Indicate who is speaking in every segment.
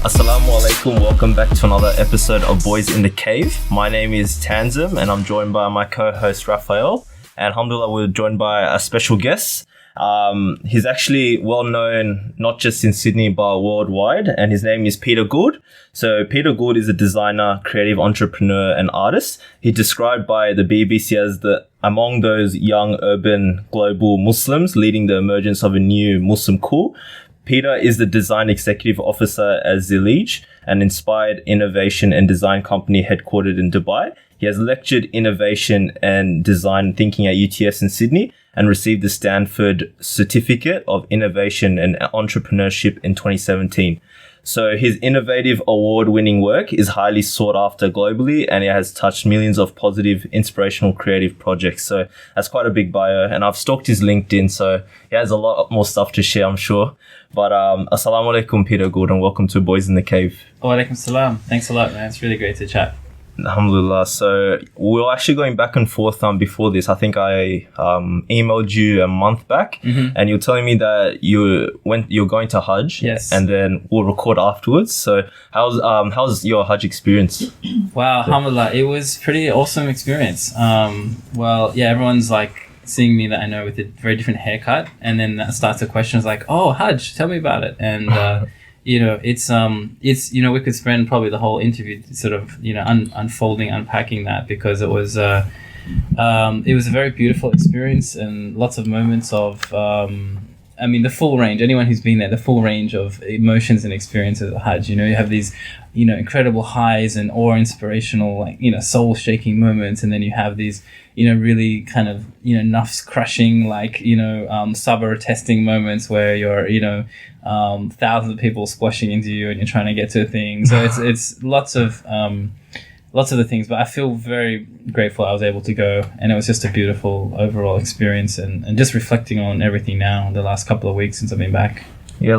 Speaker 1: Assalamu alaikum, welcome back to another episode of Boys in the Cave. My name is Tanzim and I'm joined by my co-host Rafael. And alhamdulillah, we're joined by a special guest. He's actually well known not just in Sydney but worldwide, and his name is Peter Gould. So Peter Gould is a designer, creative entrepreneur and artist. He's described by the BBC as among those young urban global Muslims leading the emergence of a new Muslim cool. Peter is the design executive officer at Zileej, an inspired innovation and design company headquartered in Dubai. He has lectured innovation and design thinking at UTS in Sydney and received the Stanford Certificate of Innovation and Entrepreneurship in 2017. So his innovative award-winning work is highly sought after globally, and it has touched millions of positive, inspirational, creative projects. So that's quite a big bio, and I've stalked his LinkedIn, so he has a lot more stuff to share, I'm sure. But assalamu alaikum, Peter Gould, and welcome to Boys in the Cave.
Speaker 2: Wa alaikum salam. Thanks a lot, man. It's really great to chat.
Speaker 1: Alhamdulillah. So we were actually going back and forth before this. I think I emailed you a month back, and you were telling me that you're going to Hajj.
Speaker 2: Yes.
Speaker 1: And then we'll record afterwards. So how's your Hajj experience?
Speaker 2: Wow, alhamdulillah. It was pretty awesome experience. Everyone's like seeing me that I know with a very different haircut, and then that starts a question like, oh, Hajj, tell me about it. And it's we could spend probably the whole interview sort of unfolding, unpacking that, because it was a very beautiful experience and lots of moments of the full range. Anyone who's been there, the full range of emotions and experiences at Hajj. You have these incredible highs and awe-inspirational, soul shaking moments, and then you have these really kind of nafs crushing, sabr testing moments where you're thousands of people squashing into you and you're trying to get to a thing. So it's lots of the things, but I feel very grateful I was able to go, and it was just a beautiful overall experience, and just reflecting on everything now the last couple of weeks since I've been back. Yeah,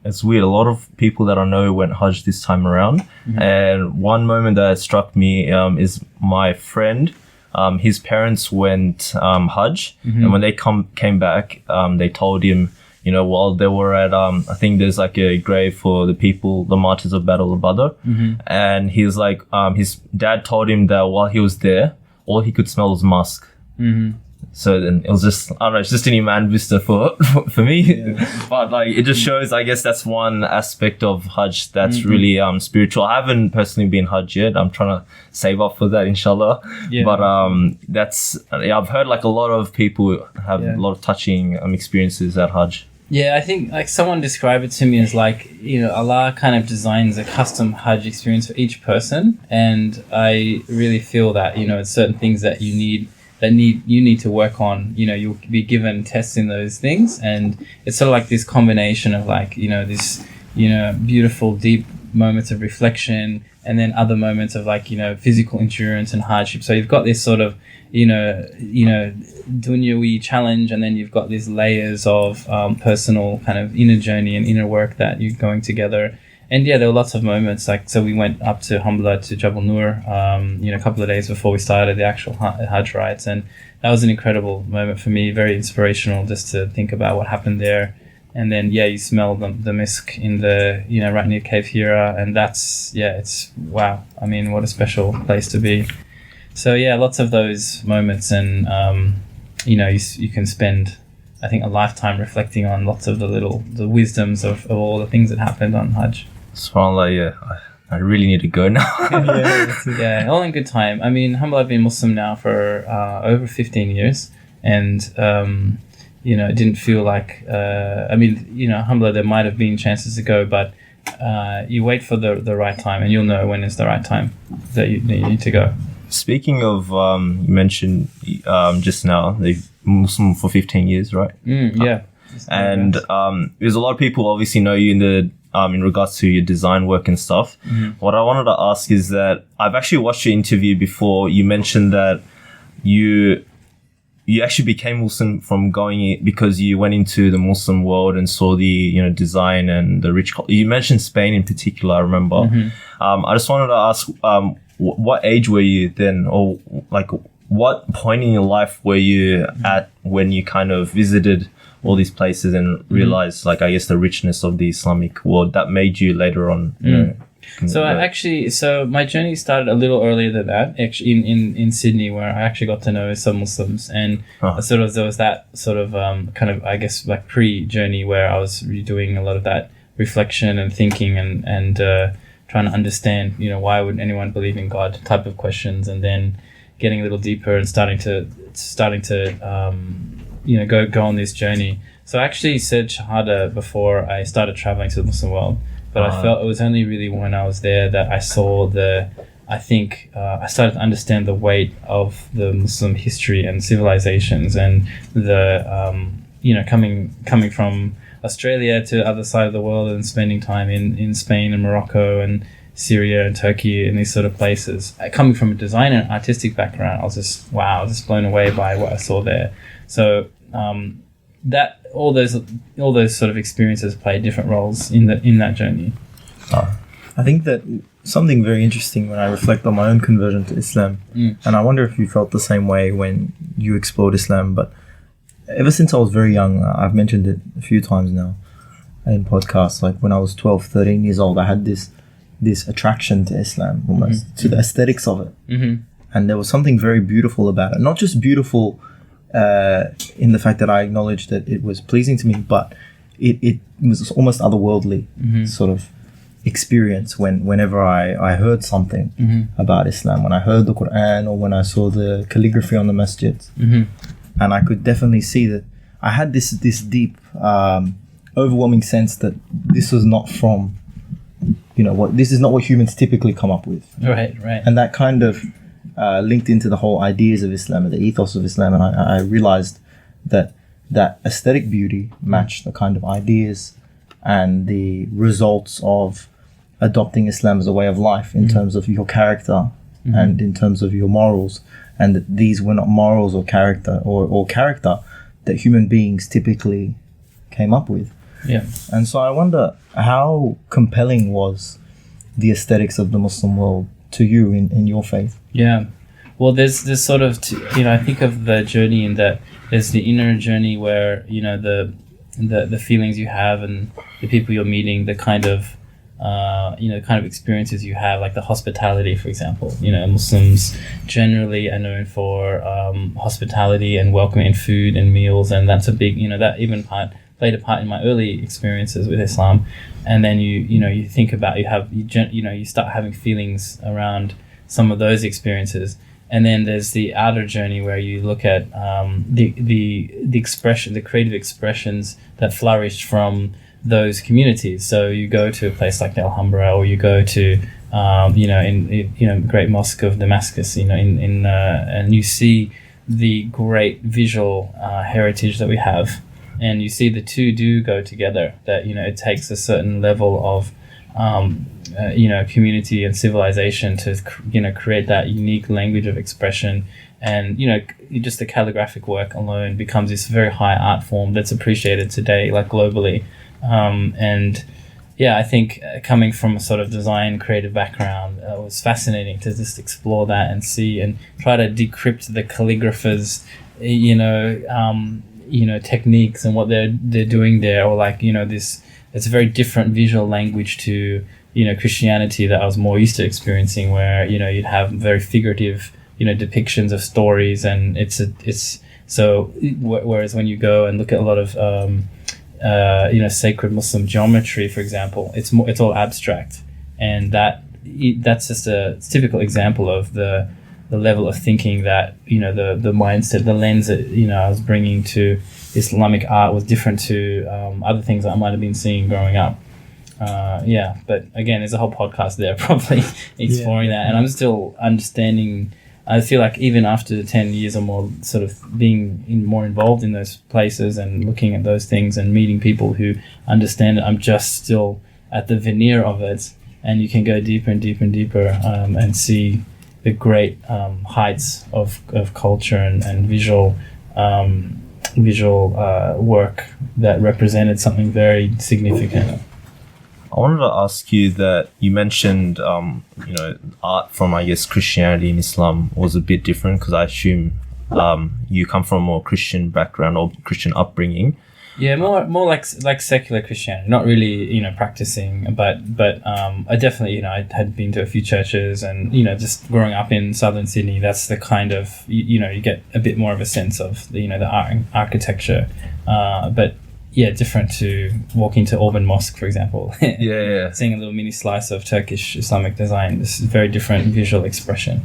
Speaker 1: it's weird. A lot of people that I know went Hajj this time around, and one moment that struck me is my friend. His parents went Hajj, and when they came back, they told him, while they were at, I think there's like a grave for the people, the martyrs of Battle of Badr. And he's like, his dad told him that while he was there, all he could smell was musk. So then it was just, I don't know, it's just an Iman booster for me. Yeah. But it just shows, I guess that's one aspect of Hajj that's really spiritual. I haven't personally been Hajj yet. I'm trying to save up for that, inshallah. Yeah. But I've heard a lot of people have a lot of touching experiences at Hajj.
Speaker 2: Yeah, I think someone described it to me as Allah kind of designs a custom Hajj experience for each person, and I really feel that it's certain things that you need to work on. You'll be given tests in those things, and it's sort of like this combination of this beautiful deep moments of reflection, and then other moments of physical endurance and hardship. So you've got this sort of dunyawi challenge, and then you've got these layers of personal kind of inner journey and inner work that you're going together. And yeah, there were lots of moments. So we went up to Alhamdulillah to Jabal Nur, a couple of days before we started the actual Hajj rites, and that was an incredible moment for me. Very inspirational, just to think about what happened there. And then you smell the misk in the right near Cave Hira, and it's wow. I mean, what a special place to be. So yeah, lots of those moments, and you can spend, I think, a lifetime reflecting on lots of the wisdoms of all the things that happened on Hajj.
Speaker 1: SubhanAllah, yeah. I really need to go now.
Speaker 2: Yeah, all in good time. I mean, alhamdulillah, I've been Muslim now for over 15 years, and it didn't feel like alhamdulillah, there might have been chances to go, but you wait for the right time, and you'll know when is the right time that you need to go.
Speaker 1: Speaking of, you mentioned just now the Muslim for 15 years, right?
Speaker 2: Yeah.
Speaker 1: And there's a lot of people obviously know you in regards to your design work and stuff. What I wanted to ask is that I've actually watched your interview before. You mentioned that you actually became Muslim from because you went into the Muslim world and saw the design and the rich. You mentioned Spain in particular, I remember. I just wanted to ask, what age were you then, or what point in your life were you at when you kind of visited all these places and realize, like, I guess the richness of the Islamic world that made you later on, you know.
Speaker 2: So my journey started a little earlier than that, actually in Sydney, where I actually got to know some Muslims, and there was that sort of kind of, I guess, like pre-journey where I was doing a lot of that reflection and thinking and trying to understand, you know, why would anyone believe in God type of questions, and then getting a little deeper and starting to you know, go on this journey. So I actually said Shahada before I started traveling to the Muslim world. But I felt it was only really when I was there that I saw I started to understand the weight of the Muslim history and civilizations, and you know, coming from Australia to the other side of the world and spending time in Spain and Morocco and Syria and Turkey and these sort of places. Coming from a design and artistic background, I was just blown away by what I saw there. So that all those sort of experiences play different roles in that journey.
Speaker 3: I think that something very interesting when I reflect on my own conversion to Islam, and I wonder if you felt the same way when you explored Islam, but ever since I was very young, I've mentioned it a few times now in podcasts, like when I was 12, 13 years old, I had this attraction to Islam, almost, to the aesthetics of it. And there was something very beautiful about it. Not just beautiful in the fact that I acknowledged that it was pleasing to me, but it was almost otherworldly sort of experience whenever I heard something about Islam, when I heard the Quran or when I saw the calligraphy on the masjids. And I could definitely see that I had this deep overwhelming sense that this was not from, you know, this is not what humans typically come up with.
Speaker 2: Right.
Speaker 3: And that kind of linked into the whole ideas of Islam and the ethos of Islam, and I realized that aesthetic beauty matched the kind of ideas and the results of adopting Islam as a way of life in terms of your character and in terms of your morals, and that these were not morals or character or character that human beings typically came up with.
Speaker 2: Yeah.
Speaker 3: And so I wonder, how compelling was the aesthetics of the Muslim world to you in your faith?
Speaker 2: Yeah. Well, there's this sort of, you know, I think of the journey in that there's the inner journey where, you know, the feelings you have and the people you're meeting, the kind of, you know, kind of experiences you have, like the hospitality, for example. You know, Muslims generally are known for hospitality and welcoming food and meals, and that's a big, you know, that even played a part in my early experiences with Islam. And then you think about, you start having feelings around some of those experiences. And then there's the outer journey where you look at the expression, the creative expressions that flourished from those communities. So you go to a place like the Alhambra, or you go to in Great Mosque of Damascus, and you see the great visual heritage that we have, and you see the two do go together. That it takes a certain level of community and civilization to create that unique language of expression, and just the calligraphic work alone becomes this very high art form that's appreciated today, like globally. I think coming from a sort of design creative background, it was fascinating to just explore that and see and try to decrypt the calligraphers techniques and what they're doing there, or it's a very different visual language to Christianity that I was more used to experiencing, where you'd have very figurative depictions of stories, and whereas when you go and look at a lot of sacred Muslim geometry, for example, it's all abstract, and that's just a typical example of the level of thinking that the mindset, the lens that I was bringing to Islamic art was different to other things that I might have been seeing growing up. But again, there's a whole podcast there probably exploring that, and I'm still understanding. I feel like even after 10 years or more, sort of being more involved in those places and looking at those things and meeting people who understand it, I'm just still at the veneer of it, and you can go deeper and deeper and deeper and see the great heights of culture and visual work that represented something very significant.
Speaker 1: I wanted to ask you that you mentioned, art from, I guess, Christianity and Islam was a bit different, because I assume you come from a more Christian background or Christian upbringing.
Speaker 2: Yeah, more like secular Christianity, not really, practicing, but I definitely, I had been to a few churches, and just growing up in southern Sydney, that's the kind of you get a bit more of a sense of the architecture, but yeah, different to walking to Auburn Mosque, for example.
Speaker 1: Yeah.
Speaker 2: Seeing a little mini slice of Turkish Islamic design. This is very different visual expression.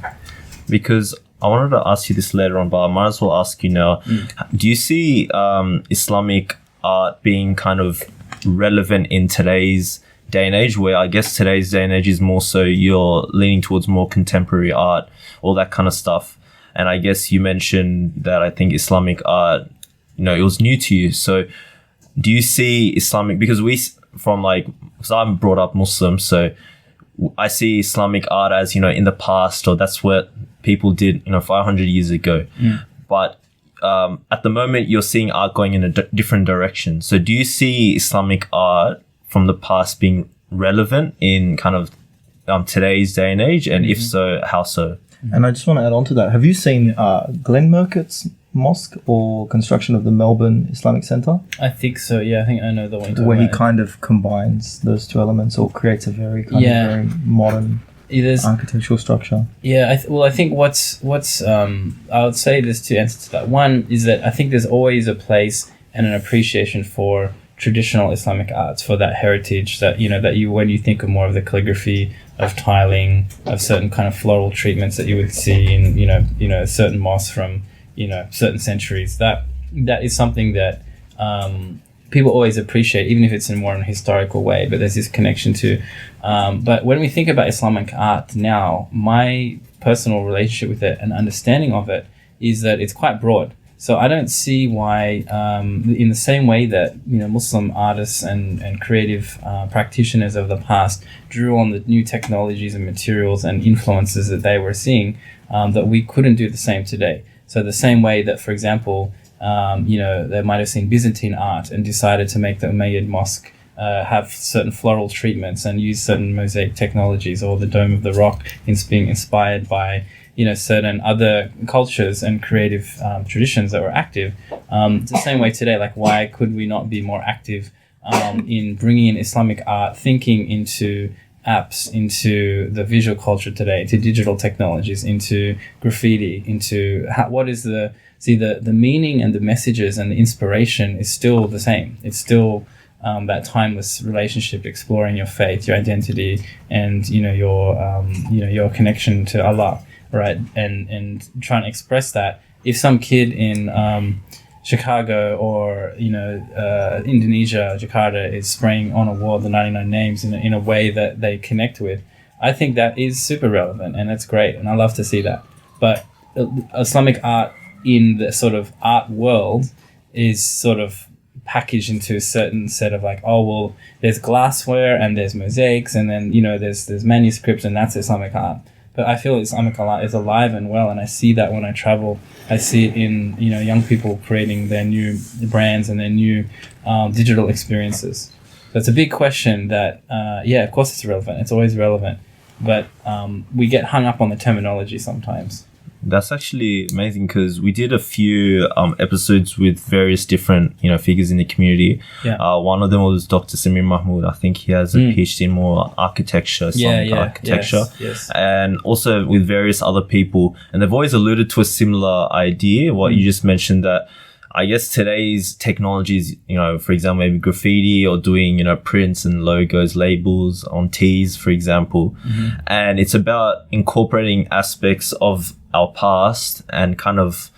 Speaker 1: Because I wanted to ask you this later on, but I might as well ask you now. Do you see Islamic art being kind of relevant in today's day and age, where I guess today's day and age is more so you're leaning towards more contemporary art, all that kind of stuff? And I guess you mentioned that I think Islamic art, it was new to you. So do you see Islamic, because I'm brought up Muslim, so I see Islamic art as, in the past, or that's what people did, 500 years ago. But at the moment, you're seeing art going in a different direction. So do you see Islamic art from the past being relevant in kind of today's day and age? And if so, how so?
Speaker 3: And I just want to add on to that. Have you seen Glenn Murcutt's mosque or construction of the Melbourne Islamic Centre?
Speaker 2: I think so, yeah. I think I know the one you're talking
Speaker 3: where he
Speaker 2: about.
Speaker 3: kind of combines those two elements, or creates a very very modern architectural structure.
Speaker 2: Yeah, I think what's I would say there's two answers to that. One is that I think there's always a place and an appreciation for traditional Islamic arts, for that heritage that when you think of more of the calligraphy, of tiling, of certain kind of floral treatments that you would see in a certain mosque from certain centuries, that is something that people always appreciate, even if it's in more an historical way, but there's this connection to. But when we think about Islamic art now, my personal relationship with it and understanding of it is that it's quite broad. So I don't see why, in the same way that Muslim artists and creative practitioners of the past drew on the new technologies and materials and influences that they were seeing, that we couldn't do the same today. So the same way that, for example, they might have seen Byzantine art and decided to make the Umayyad mosque have certain floral treatments and use certain mosaic technologies, or the Dome of the Rock being inspired by certain other cultures and creative traditions that were active. It's the same way today. Like, why could we not be more active in bringing in Islamic art thinking into apps, into the visual culture today, to digital technologies, into graffiti, into what is the meaning and the messages and the inspiration is still the same. It's still that timeless relationship, exploring your faith, your identity, and your connection to Allah, right? And trying to express that. If some kid in Chicago or Indonesia, Jakarta, is spraying on a wall the 99 names in a way that they connect with, I think that is super relevant, and that's great, and I love to see that. But Islamic art in the sort of art world is sort of packaged into a certain set of there's glassware and there's mosaics, and then there's manuscripts, and that's Islamic art. But I feel Islamic art is alive and well, and I see that when I travel. I see it in young people creating their new brands and their new digital experiences. So it's a big question that, of course it's relevant. It's always relevant. But we get hung up on the terminology sometimes.
Speaker 1: That's actually amazing, because we did a few episodes with various different figures in the community. One of them was Dr. Samir Mahmood. I think he has a PhD in more architecture, Islamic architecture,
Speaker 2: yes.
Speaker 1: And also with various other people. And they've always alluded to a similar idea, what you just mentioned, that I guess today's technologies, for example, maybe graffiti or doing, prints and logos, labels on teas, for example. And it's about incorporating aspects of our past and kind of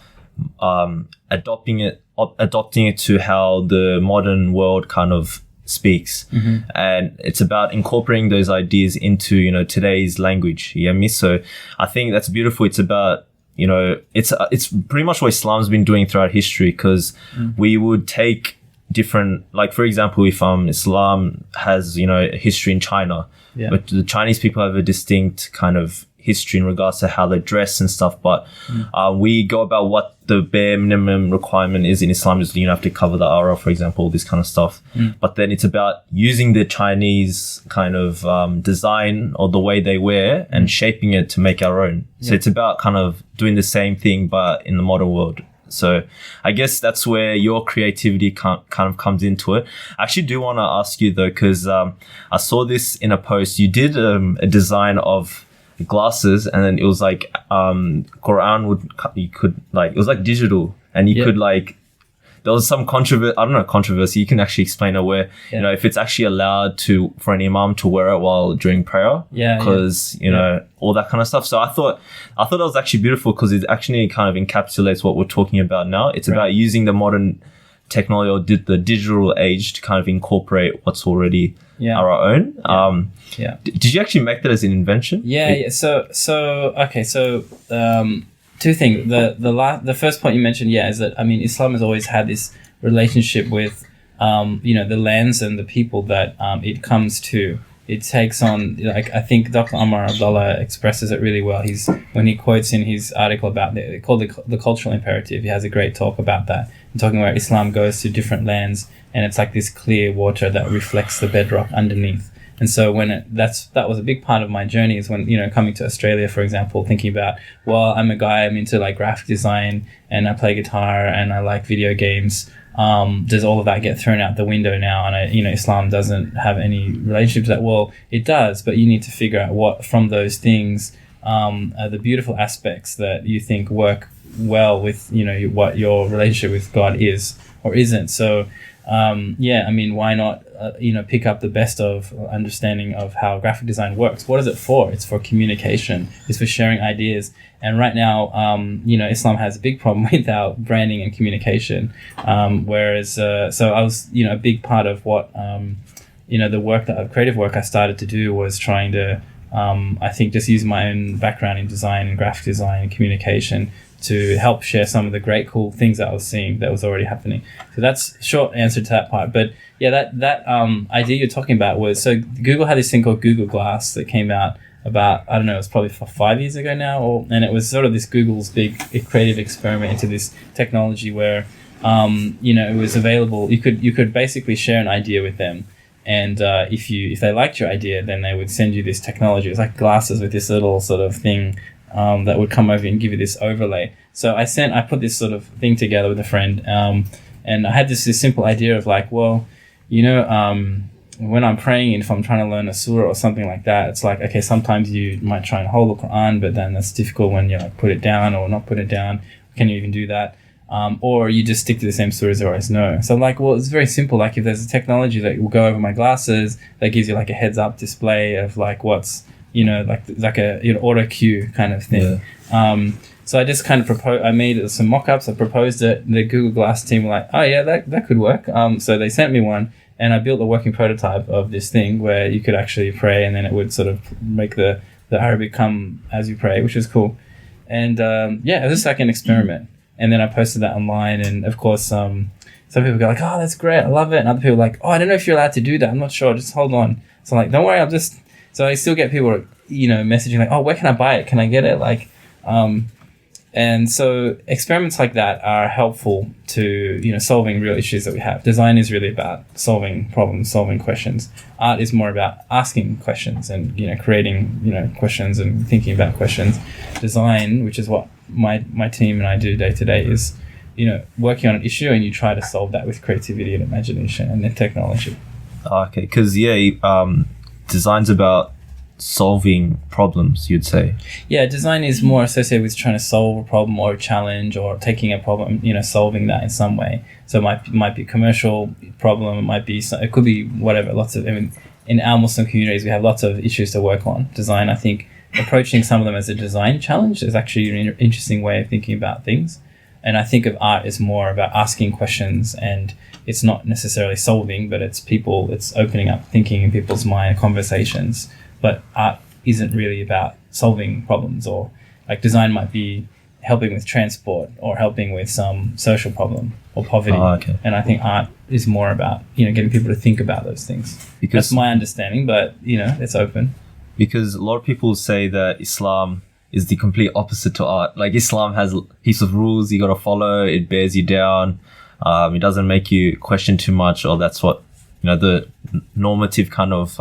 Speaker 1: adopting it to how the modern world kind of speaks. And it's about incorporating those ideas into, today's language. You get me? So I think that's beautiful. It's about, it's pretty much what Islam's been doing throughout history, because we would take different, like, for example, if Islam has, a history in China, but the Chinese people have a distinct kind of history in regards to how they dress and stuff, but we go about what the bare minimum requirement is in Islam is you have to cover the aura, for example, all this kind of stuff. But then it's about using the Chinese kind of design or the way they wear and shaping it to make our own. So it's about kind of doing the same thing but in the modern world. So I guess that's where your creativity kind of comes into it. I actually do want to ask you though, because I saw this in a post. You did a design of glasses, and then it was like Quran it was like digital, and you could like, there was some controversy. You can actually explain it where, you know, if it's actually allowed for an imam to wear it while during prayer, because you know, all that kind of stuff. So I thought that was actually beautiful, because it actually kind of encapsulates what we're talking about now. It's about using the modern technology or the digital age to kind of incorporate what's already our own. Did you actually make that as an invention?
Speaker 2: So two things. The first point you mentioned, is that, I mean, Islam has always had this relationship with, you know, the lands and the people that it comes to. It takes on, like, I think Dr. Amar Abdullah expresses it really well. When he quotes in his article about they call the cultural imperative, he has a great talk about that. I'm talking where Islam goes to different lands, and it's like this clear water that reflects the bedrock underneath. And so that was a big part of my journey, is when, you know, coming to Australia, for example, thinking about, well, I'm into like graphic design, and I play guitar, and I like video games. Does all of that get thrown out the window now? And Islam doesn't have any relationship to that. Well, it does, but you need to figure out what from those things are the beautiful aspects that you think work well with, you know, what your relationship with God is or isn't. So I mean, why not, pick up the best of understanding of how graphic design works? What is it for? It's for communication. It's for sharing ideas. And right now, Islam has a big problem with our branding and communication. Whereas, so I was, a big part of what, the creative work I started to do was trying to, I think, just use my own background in design and graphic design and communication to help share some of the great, cool things that I was seeing that was already happening. So that's a short answer to that part. But yeah, that idea you're talking about was, so Google had this thing called Google Glass that came out about, I don't know, it was probably 5 years ago now, and it was sort of this Google's big creative experiment into this technology where, it was available. You could basically share an idea with them. And if they liked your idea, then they would send you this technology. It was like glasses with this little sort of thing that would come over and give you this overlay. So I put this sort of thing together with a friend, and I had this simple idea of like, well, when I'm praying, and if I'm trying to learn a surah or something like that, it's like, okay, sometimes you might try and hold the Quran, but then that's difficult when you like put it down or not put it down. Can you even do that? Or you just stick to the same surahs or always know. So like, well, it's very simple. Like if there's a technology that will go over my glasses that gives you like a heads up display of like what's, like a auto cue kind of thing. Yeah. So I just kind of I made some mock-ups. I proposed it. The Google Glass team were like, oh yeah, that could work. So they sent me one, and I built a working prototype of this thing where you could actually pray, and then it would sort of make the Arabic come as you pray, which was cool. And it was just like an experiment. And then I posted that online, and of course, some people go like, oh, that's great, I love it. And other people are like, oh, I don't know if you're allowed to do that. I'm not sure. Just hold on. So I'm like, don't worry, so I still get people, messaging like, oh, where can I buy it? Can I get it? Like, and so experiments like that are helpful to, solving real issues that we have. Design is really about solving problems, solving questions. Art is more about asking questions and, creating, questions and thinking about questions. Design, which is what my team and I do day to day, is, working on an issue, and you try to solve that with creativity and imagination and then technology.
Speaker 1: Okay, because, design's about solving problems, you'd say. Yeah, design is more associated with trying to solve a problem or a challenge, or taking a problem, solving that in some way. So it might be a commercial problem, it could be whatever. In our Muslim communities, we have lots of issues to work on. Design, I think, approaching some of them as a design challenge is actually an interesting way of thinking about things. And I think of art as more about asking questions, and it's not necessarily solving, but it's opening up thinking in people's mind, conversations. But art isn't really about solving problems, or like design might be helping with transport or helping with some social problem or poverty. Okay. And I think art is more about, getting people to think about those things. That's my understanding, but, it's open. Because a lot of people say that Islam is the complete opposite to art. Like Islam has heaps of rules you got to follow. It bears you down. It doesn't make you question too much, or that's what the normative kind of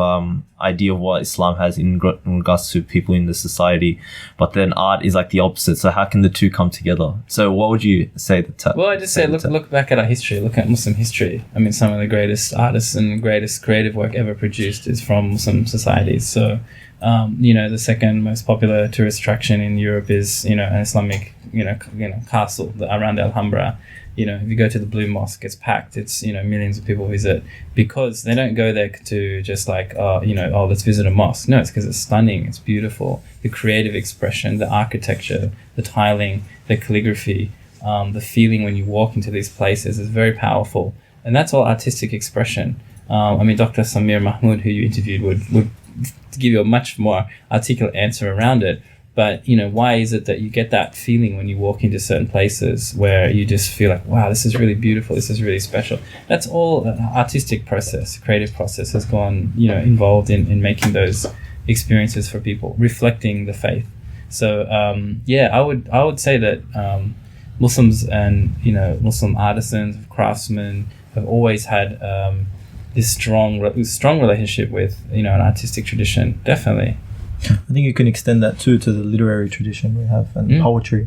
Speaker 1: idea of what Islam has in regards to people in the society, but then art is like the opposite. So how can the two come together? So what would you say?
Speaker 2: Well, I just say look back at our history. Look at Muslim history. I mean, some of the greatest artists and greatest creative work ever produced is from Muslim societies. So, the second most popular tourist attraction in Europe is an Islamic castle around the Alhambra. If you go to the Blue Mosque, it's packed. It's, millions of people visit because they don't go there to just like, let's visit a mosque. No, it's because it's stunning. It's beautiful. The creative expression, the architecture, the tiling, the calligraphy, the feeling when you walk into these places is very powerful. And that's all artistic expression. Dr. Samir Mahmood, who you interviewed, would give you a much more articulate answer around it. But, why is it that you get that feeling when you walk into certain places where you just feel like, wow, this is really beautiful. This is really special. That's all an artistic process, creative process has gone, involved in making those experiences for people, reflecting the faith. So, I would say that Muslims and, Muslim artisans, craftsmen have always had this strong relationship with, an artistic tradition, definitely.
Speaker 3: I think you can extend that too to the literary tradition we have and poetry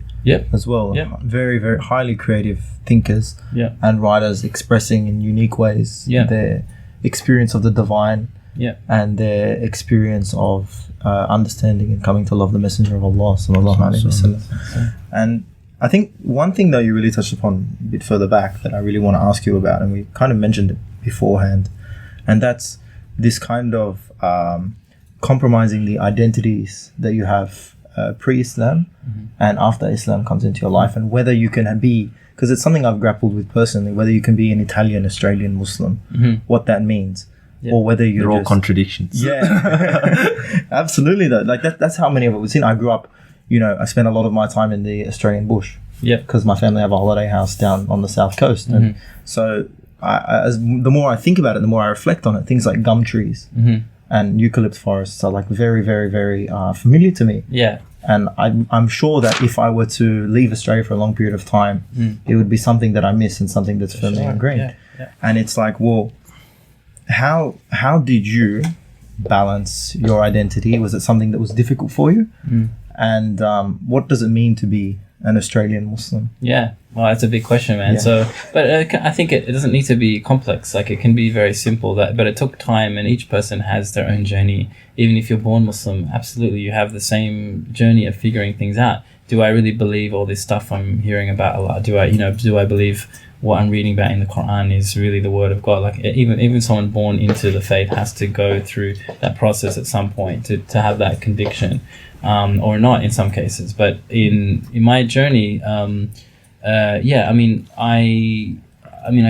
Speaker 3: as well.
Speaker 2: Yep.
Speaker 3: Very, very highly creative thinkers and writers expressing in unique ways their experience of the divine and their experience of understanding and coming to love the Messenger of Allah sallallahu alaihi wasallam. And I think one thing that you really touched upon a bit further back that I really want to ask you about, and we kind of mentioned it beforehand, and that's this kind of compromising the identities that you have pre-Islam and after Islam comes into your life, and whether you can be, because it's something I've grappled with personally, whether you can be an Italian, Australian Muslim, what that means, or whether you're
Speaker 1: all contradictions.
Speaker 3: Yeah, absolutely. Though, like that's how many of it we've seen. I grew up, I spent a lot of my time in the Australian bush. Because my family have a holiday house down on the south coast, and so the more I think about it, the more I reflect on it. Things like gum trees. And eucalypt forests are like very, very, very familiar to me.
Speaker 2: Yeah.
Speaker 3: And I'm sure that if I were to leave Australia for a long period of time, it would be something that I miss and something that's firmly ingrained.
Speaker 2: Yeah.
Speaker 3: And it's like, well, how did you balance your identity? Was it something that was difficult for you? And what does it mean to be an Australian Muslim?
Speaker 2: Yeah. Well, that's a big question, man. So, but I think it doesn't need to be complex. Like, it can be very simple. But it took time, and each person has their own journey. Even if you're born Muslim, absolutely, you have the same journey of figuring things out. Do I really believe all this stuff I'm hearing about Allah? Do I believe what I'm reading about in the Quran is really the word of God? Like, even someone born into the faith has to go through that process at some point to have that conviction, or not in some cases. But in my journey, I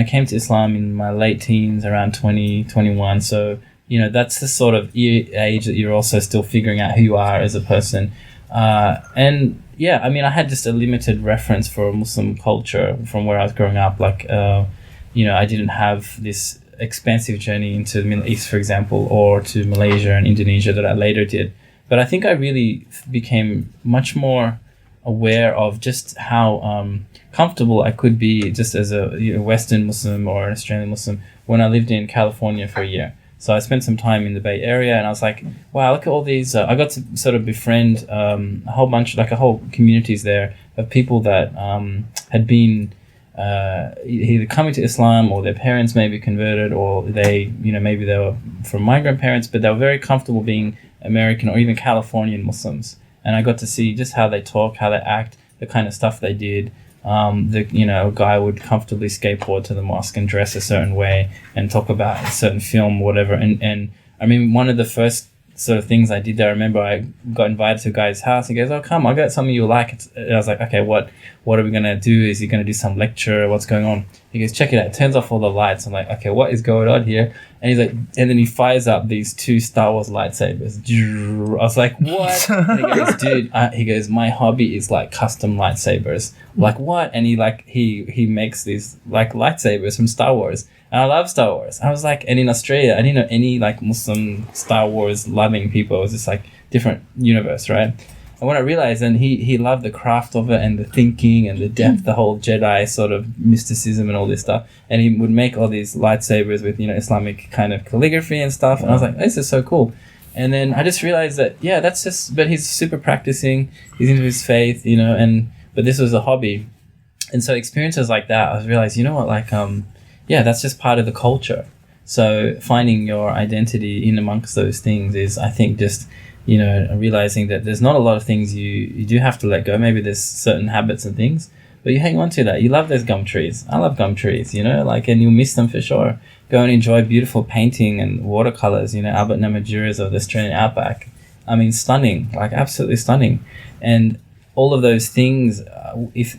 Speaker 2: came to Islam in my late teens, around 20, 21. So, that's the sort of age that you're also still figuring out who you are as a person. I had just a limited reference for Muslim culture from where I was growing up. Like, I didn't have this expansive journey into the Middle East, for example, or to Malaysia and Indonesia that I later did. But I think I really became much more aware of just how comfortable I could be just as a Western Muslim or an Australian Muslim when I lived in California for a year. So I spent some time in the Bay Area, and I was like, wow, look at all these. I got to sort of befriend a whole communities there of people that had been either coming to Islam, or their parents maybe converted, or maybe they were from migrant parents, but they were very comfortable being American or even Californian Muslims. And I got to see just how they talk, how they act, the kind of stuff they did. A guy would comfortably skateboard to the mosque and dress a certain way and talk about a certain film, whatever. And I mean, one of the first sort of things I did there, I remember I got invited to a guy's house. He goes, "Oh, come, I got something you like." And I was like, "Okay, what are we going to do? Is he going to do some lecture? What's going on?" He goes, "Check it out." Turns off all the lights. I'm like, "Okay, what is going on here?" And he's like, and then he fires up these 2 Star Wars lightsabers. I was like, "What?" And he goes, "Dude," he goes, "my hobby is like custom lightsabers." I'm like, "What?" And he makes these like lightsabers from Star Wars. And I love Star Wars. I was like, and in Australia, I didn't know any like Muslim Star Wars loving people. It was just like different universe, right? And when I realized, and he loved the craft of it and the thinking and the depth, the whole Jedi sort of mysticism and all this stuff. And he would make all these lightsabers with, Islamic kind of calligraphy and stuff. And I was like, this is so cool. And then I just realized that, but he's super practicing. He's into his faith, but this was a hobby. And so experiences like that, I realized, that's just part of the culture. So finding your identity in amongst those things is, I think, just, realizing that there's not a lot of things you do have to let go. Maybe there's certain habits and things, but you hang on to that. You love those gum trees. I love gum trees, and you'll miss them for sure. Go and enjoy beautiful painting and watercolors, Albert Namajuras of the Australian outback. I mean, stunning, absolutely stunning. And all of those things,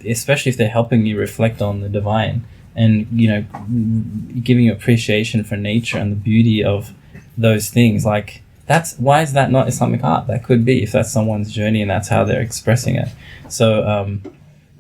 Speaker 2: especially if they're helping you reflect on the divine and, giving you appreciation for nature and the beauty of those things, why is that not Islamic art? That could be, if that's someone's journey and that's how they're expressing it. So,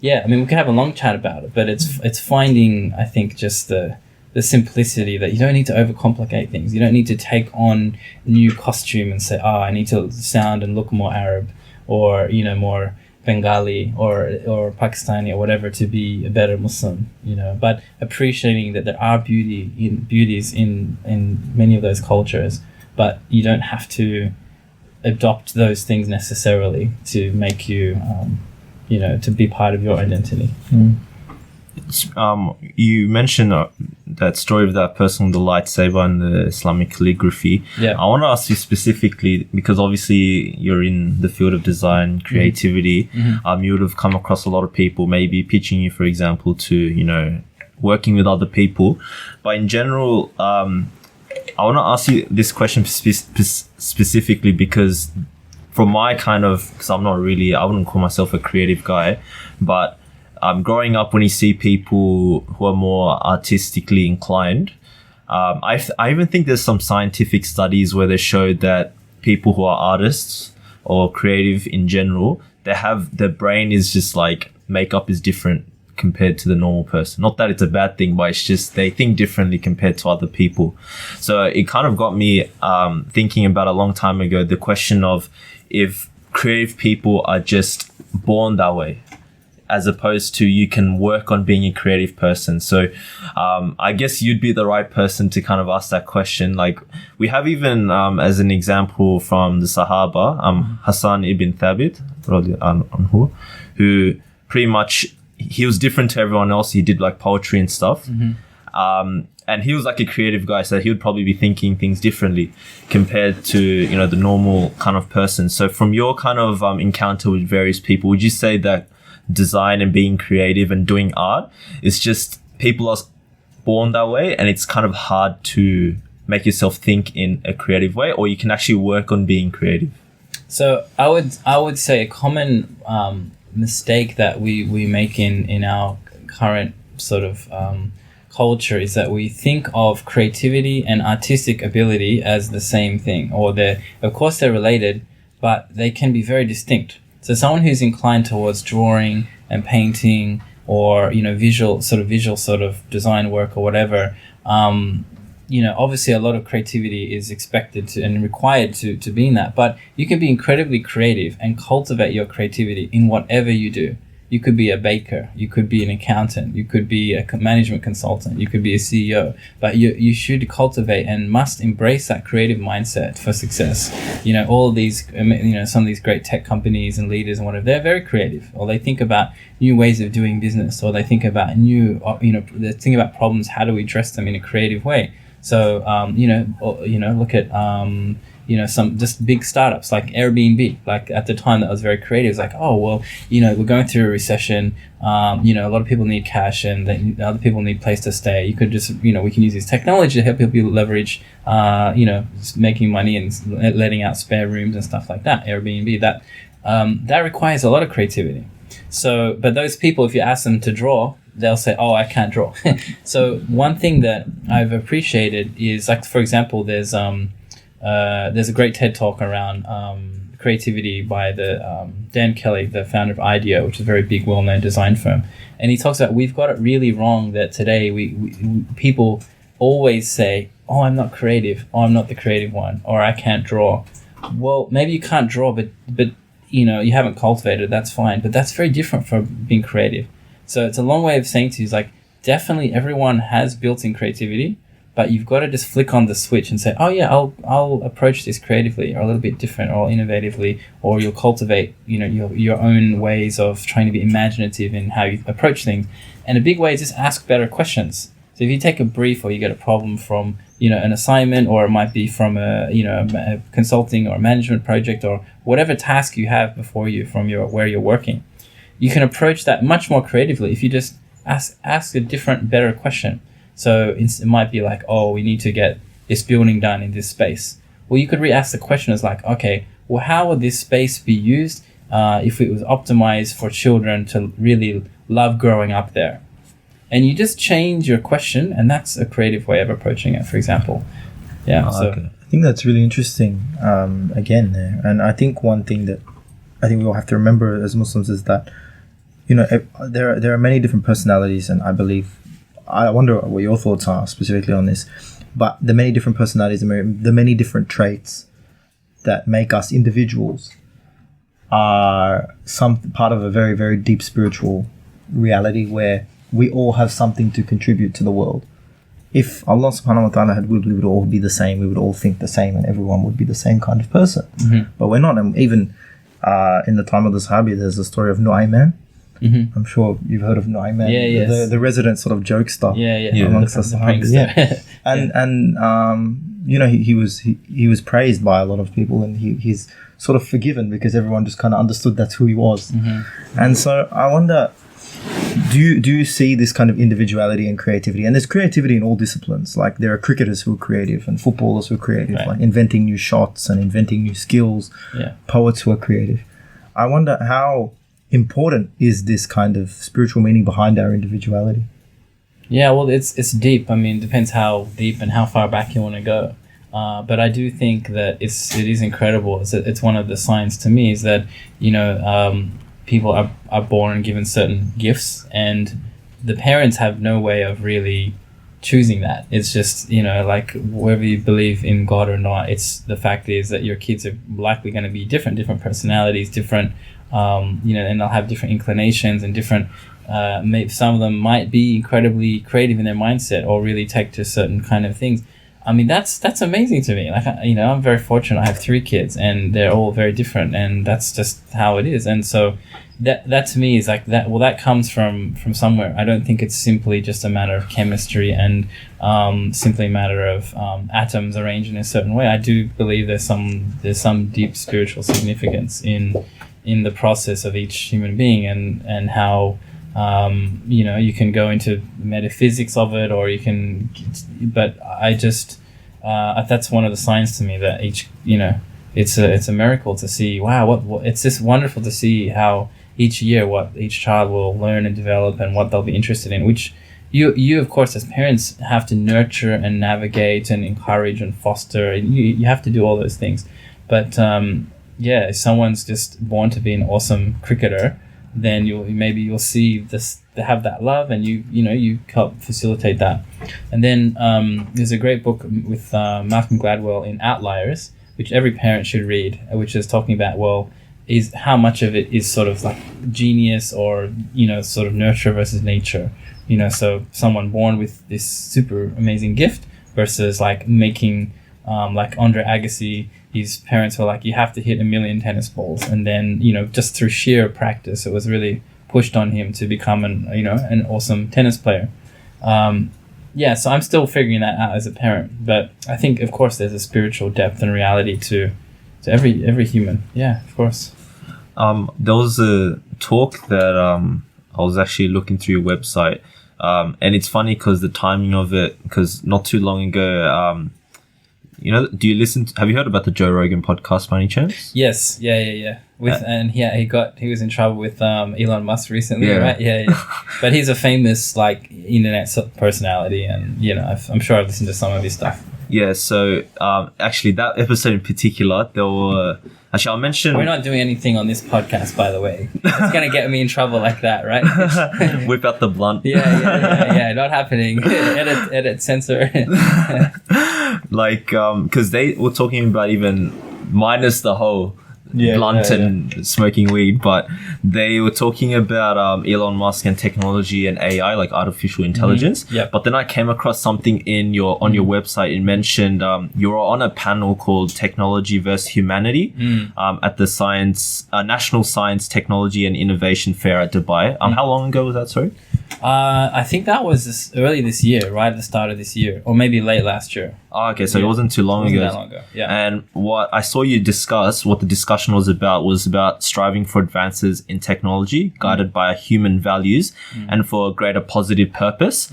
Speaker 2: we can have a long chat about it, but it's finding, I think, just the simplicity that you don't need to overcomplicate things. You don't need to take on a new costume and say, I need to sound and look more Arab or, more Bengali or Pakistani or whatever to be a better Muslim, but appreciating that there are beauties in many of those cultures, but you don't have to adopt those things necessarily to make you, to be part of your identity.
Speaker 1: You mentioned that story of that person with the lightsaber and the Islamic calligraphy.
Speaker 2: Yeah.
Speaker 1: I want to ask you specifically, because obviously you're in the field of design, creativity. You would have come across a lot of people maybe pitching you, for example, to, working with other people. But in general, I want to ask you this question specifically because from my because I wouldn't call myself a creative guy, but growing up, when you see people who are more artistically inclined, I even think there's some scientific studies where they showed that people who are artists or creative in general, their brain is just makeup is different compared to the normal person. Not that it's a bad thing, but it's just they think differently compared to other people. So it kind of got me thinking about a long time ago, the question of if creative people are just born that way, as opposed to you can work on being a creative person. So I guess you'd be the right person to kind of ask that question. We have even as an example from the Sahaba, Hassan ibn Thabit, who pretty much, he was different to everyone else. He did poetry and stuff. And he was a creative guy, so he would probably be thinking things differently compared to, the normal kind of person. So from your kind of encounter with various people, would you say that design and being creative and doing art is just people are born that way and it's kind of hard to make yourself think in a creative way, or you can actually work on being creative?
Speaker 2: So I would say a common mistake that we make in our current sort of culture is that we think of creativity and artistic ability as the same thing, or of course they're related, but they can be very distinct. So someone who's inclined towards drawing and painting or, visual sort of design work or whatever, obviously a lot of creativity is expected to and required to be in that. But you can be incredibly creative and cultivate your creativity in whatever you do. You could be a baker, you could be an accountant, you could be a management consultant, you could be a CEO, but you should cultivate and must embrace that creative mindset for success. All of these, some of these great tech companies and leaders and whatever, they're very creative, or they think about new ways of doing business, or they think about they think about problems, how do we address them in a creative way? So, look at, some just big startups like Airbnb. At the time that was very creative. It's we're going through a recession. A lot of people need cash and other people need place to stay. You could just, we can use this technology to help people leverage, making money and letting out spare rooms and stuff like that. Airbnb, that requires a lot of creativity. So, but those people, if you ask them to draw, they'll say, I can't draw. So one thing that I've appreciated is, for example, there's a great TED talk around creativity by the Dan Kelly, the founder of IDEO, which is a very big, well-known design firm. And he talks about, we've got it really wrong that today we people always say, I'm not creative, I'm not the creative one, or I can't draw. Well, maybe you can't draw, but you haven't cultivated, that's fine. But that's very different from being creative. So it's a long way of saying to you, is like, definitely everyone has built-in creativity, but you've got to just flick on the switch and say, oh yeah, I'll approach this creatively, or a little bit different, or innovatively, or you'll cultivate, your own ways of trying to be imaginative in how you approach things. And a big way is just ask better questions. So if you take a brief, or you get a problem from, an assignment, or it might be from a consulting or management project, or whatever task you have before you from where you're working, you can approach that much more creatively if you just ask a different, better question. So it might be like, oh, we need to get this building done in this space. Well, you could re-ask the question as like, okay, well, how would this space be used if it was optimized for children to really love growing up there? And you just change your question, and that's a creative way of approaching it, for example. Yeah.
Speaker 3: Okay. I think that's really interesting, again, there. And I think one thing that I think we all have to remember as Muslims is that, there are many different personalities, and I wonder what your thoughts are specifically on this, but the many different personalities, the many different traits that make us individuals are some part of a very, very deep spiritual reality where we all have something to contribute to the world. If Allah subhanahu wa ta'ala had willed, we would all be the same, we would all think the same, and everyone would be the same kind of person.
Speaker 2: Mm-hmm.
Speaker 3: But we're not. And even in the time of the Sahabi, there's the story of Nu'ayman.
Speaker 2: Mm-hmm.
Speaker 3: I'm sure you've heard of Nu'ayman.
Speaker 2: Yeah, yes.
Speaker 3: The resident sort of jokester.
Speaker 2: Yeah.
Speaker 3: Amongst the Sahabis.
Speaker 2: Yeah.
Speaker 3: And he was praised by a lot of people, and he's sort of forgiven because everyone just kind of understood that's who he was.
Speaker 2: Mm-hmm.
Speaker 3: And so I wonder, do you see this kind of individuality and creativity? And there's creativity in all disciplines. Like there are cricketers who are creative and footballers who are creative,
Speaker 2: right,
Speaker 3: like inventing new shots and inventing new skills.
Speaker 2: Yeah.
Speaker 3: Poets who are creative. I wonder how important is this kind of spiritual meaning behind our individuality?
Speaker 2: Yeah, well, it's deep. I mean, it depends how deep and how far back you want to go. But I do think that it is incredible. It's one of the signs to me is that, people are born and given certain gifts, and the parents have no way of really choosing that. It's just, like whether you believe in God or not, the fact is that your kids are likely going to be different personalities, different, and they'll have different inclinations and different, some of them might be incredibly creative in their mindset or really take to certain kind of things. I mean, that's amazing to me. Like, I'm very fortunate. I have 3 kids and they're all very different, and that's just how it is. And so that to me is like that. Well, that comes from somewhere. I don't think it's simply just a matter of chemistry and simply a matter of atoms arranged in a certain way. I do believe there's some deep spiritual significance in the process of each human being, and how you can go into metaphysics of it, or you can, but I just that's one of the signs to me that it's a miracle to see. Wow, what it's just wonderful to see how each year what each child will learn and develop and what they'll be interested in, which you of course as parents have to nurture and navigate and encourage and foster, and you have to do all those things. But if someone's just born to be an awesome cricketer, then you'll see this, they have that love, and you help facilitate that. And then there's a great book with Malcolm Gladwell in Outliers, which every parent should read, which is talking about, is how much of it is sort of like genius or sort of nurture versus nature. So someone born with this super amazing gift versus like making like Andre Agassi. His parents were like, you have to hit 1 million tennis balls. And then, just through sheer practice, it was really pushed on him to become an awesome tennis player. So I'm still figuring that out as a parent. But I think, of course, there's a spiritual depth and reality to every human. Yeah, of course.
Speaker 1: There was a talk that I was actually looking through your website. And it's funny because the timing of it, because not too long ago, do you have you heard about the Joe Rogan podcast by any chance?
Speaker 2: Yes. Yeah. He was in trouble with Elon Musk recently, right? Yeah. But he's a famous like internet personality, and I'm sure I've listened to some of his stuff.
Speaker 1: Yeah, so actually that episode in particular, there were... Actually, I'll mention...
Speaker 2: We're not doing anything on this podcast, by the way. It's going to get me in trouble like that, right?
Speaker 1: Whip out the blunt.
Speaker 2: Yeah, not happening. Edit, censor.
Speaker 1: Like, because they were talking about even minus the whole blunt and smoking weed, but they were talking about Elon Musk and technology and AI, like artificial intelligence.
Speaker 2: Mm-hmm. Yep.
Speaker 1: But then I came across something on your website. It mentioned you were on a panel called Technology versus Humanity at the National Science, Technology and Innovation Fair at Dubai. How long ago was that, sorry?
Speaker 2: I think that was early this year, right at the start of this year, or maybe late last year.
Speaker 1: Oh, okay, so it wasn't too long ago.
Speaker 2: That long ago. Yeah.
Speaker 1: And what I saw you discuss, what the discussion was about striving for advances in technology guided by human values and for a greater positive purpose.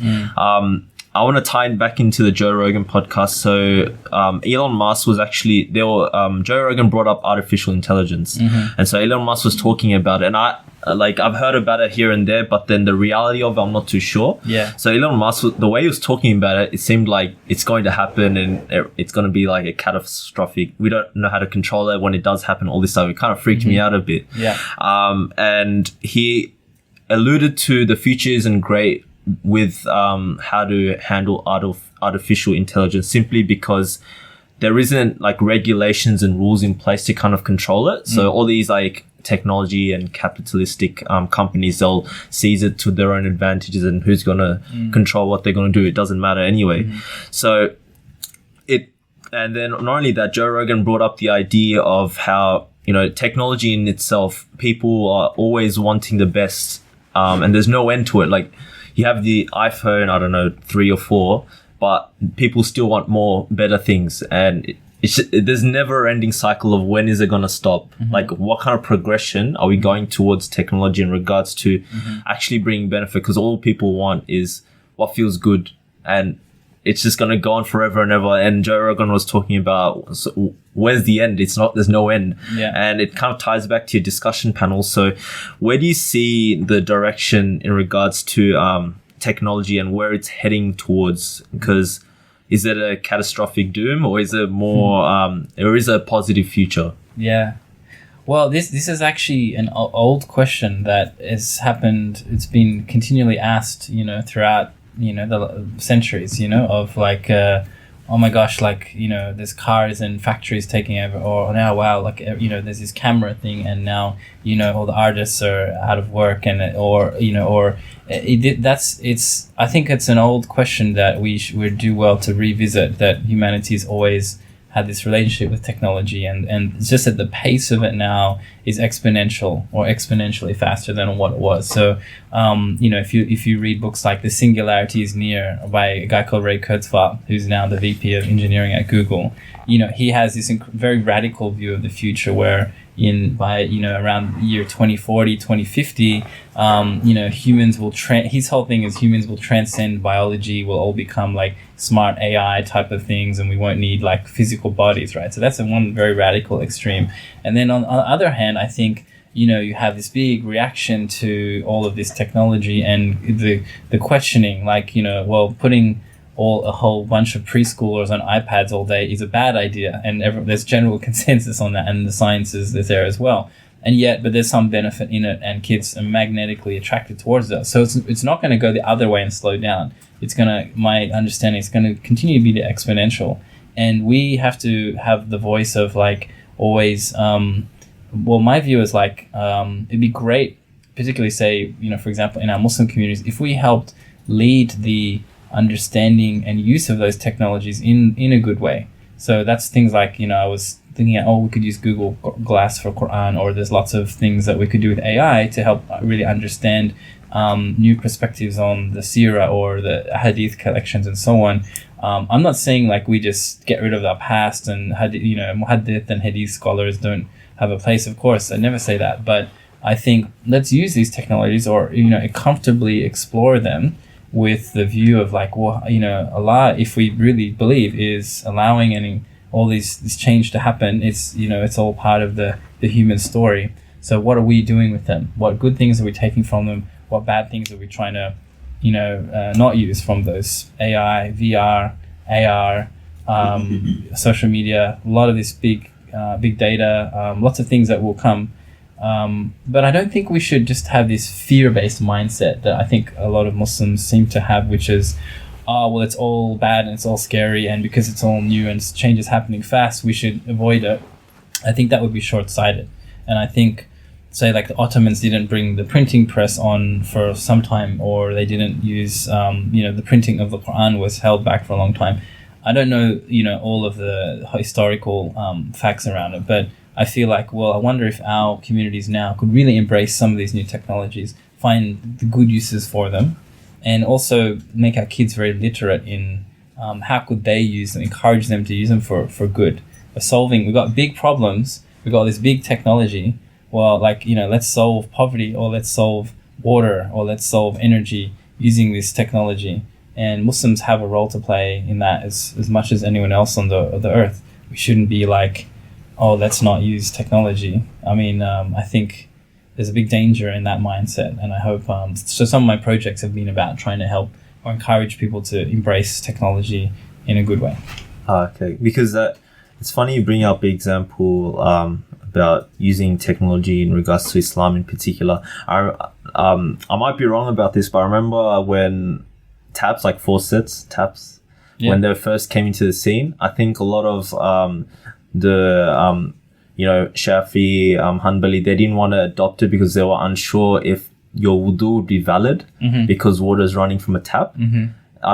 Speaker 1: I want to tie it back into the Joe Rogan podcast. So Elon Musk was actually Joe Rogan brought up artificial intelligence, and so Elon Musk was talking about it, and I've heard about it here and there, but then the reality of it, I'm not too sure.
Speaker 2: Yeah.
Speaker 1: So Elon Musk, the way he was talking about it, it seemed like it's going to happen and it's going to be like a catastrophic. We don't know how to control it when it does happen. All this stuff, it kind of freaked me out a bit.
Speaker 2: Yeah.
Speaker 1: And he alluded to the future isn't great with how to handle artificial intelligence, simply because there isn't like regulations and rules in place to kind of control it. So all these like technology and capitalistic companies, they'll seize it to their own advantages, and who's going to control what they're going to do, it doesn't matter anyway. So and then not only that, Joe Rogan brought up the idea of how, technology in itself, people are always wanting the best, and there's no end to it. Like, you have the iPhone, I don't know, 3 or 4, but people still want more, better things. And there's never ending cycle of when is it going to stop? Like, what kind of progression are we going towards technology in regards to actually bringing benefit? Because all people want is what feels good, and it's just going to go on forever and ever. And Joe Rogan was talking about, so where's the end? There's no end.
Speaker 2: Yeah.
Speaker 1: And it kind of ties back to your discussion panel. So where do you see the direction in regards to technology and where it's heading towards? Because is it a catastrophic doom, or is it more, or is it a positive future?
Speaker 2: Yeah. Well, this is actually an old question that has happened. It's been continually asked, throughout, the centuries, of like, oh my gosh, like, there's cars and factories taking over, or now, wow, like, there's this camera thing, and now, all the artists are out of work, and I think it's an old question that we would do well to revisit, that humanity's always had this relationship with technology, and it's just that the pace of it now is exponential, or exponentially faster than what it was. So, if you read books like The Singularity is Near by a guy called Ray Kurzweil, who's now the VP of engineering at Google, he has this very radical view of the future where by around year 2040, 2050, humans will his whole thing is humans will transcend biology, will all become like smart AI type of things, and we won't need like physical bodies, right? So that's one very radical extreme. And then on the other hand, I think you have this big reaction to all of this technology and the questioning, like, putting a whole bunch of preschoolers on iPads all day is a bad idea, and there's general consensus on that, and the science is there as well. But there's some benefit in it, and kids are magnetically attracted towards it. So it's not going to go the other way and slow down. My understanding is going to continue to be the exponential, and we have to have the voice of like always. My view is like it'd be great, particularly say for example in our Muslim communities, if we helped lead the understanding and use of those technologies in a good way. So that's things like, I was thinking, we could use Google Glass for Quran, or there's lots of things that we could do with AI to help really understand new perspectives on the Sirah or the Hadith collections and so on. I'm not saying like we just get rid of our past and Hadith and Hadith scholars don't have a place, of course. I never say that, but I think let's use these technologies, or comfortably explore them with the view of like, Allah, if we really believe, is allowing all this change to happen. It's it's all part of the human story. So what are we doing with them? What good things are we taking from them? What bad things are we trying to not use from those? AI, VR, AR, social media, a lot of this big data, lots of things that will come. But I don't think we should just have this fear-based mindset that I think a lot of Muslims seem to have, which is, it's all bad and it's all scary, and because it's all new and change is happening fast, we should avoid it. I think that would be short-sighted. And I think, say, like the Ottomans didn't bring the printing press on for some time, or they didn't use, the printing of the Quran was held back for a long time. I don't know, all of the historical facts around it, but I feel like, well, I wonder if our communities now could really embrace some of these new technologies, find the good uses for them, and also make our kids very literate in how could they use them, encourage them to use them for good. We've got big problems, we've got this big technology. Well, let's solve poverty, or let's solve water, or let's solve energy using this technology. And Muslims have a role to play in that as much as anyone else on the earth. We shouldn't be like, oh, let's not use technology. I mean, I think there's a big danger in that mindset. And I hope, so some of my projects have been about trying to help or encourage people to embrace technology in a good way.
Speaker 1: Okay, because it's funny you bring up the example about using technology in regards to Islam in particular. I might be wrong about this, but I remember when taps, like faucets, taps, when they first came into the scene, I think a lot of Shafi, Hanbali, they didn't want to adopt it because they were unsure if your wudu would be valid because water is running from a tap.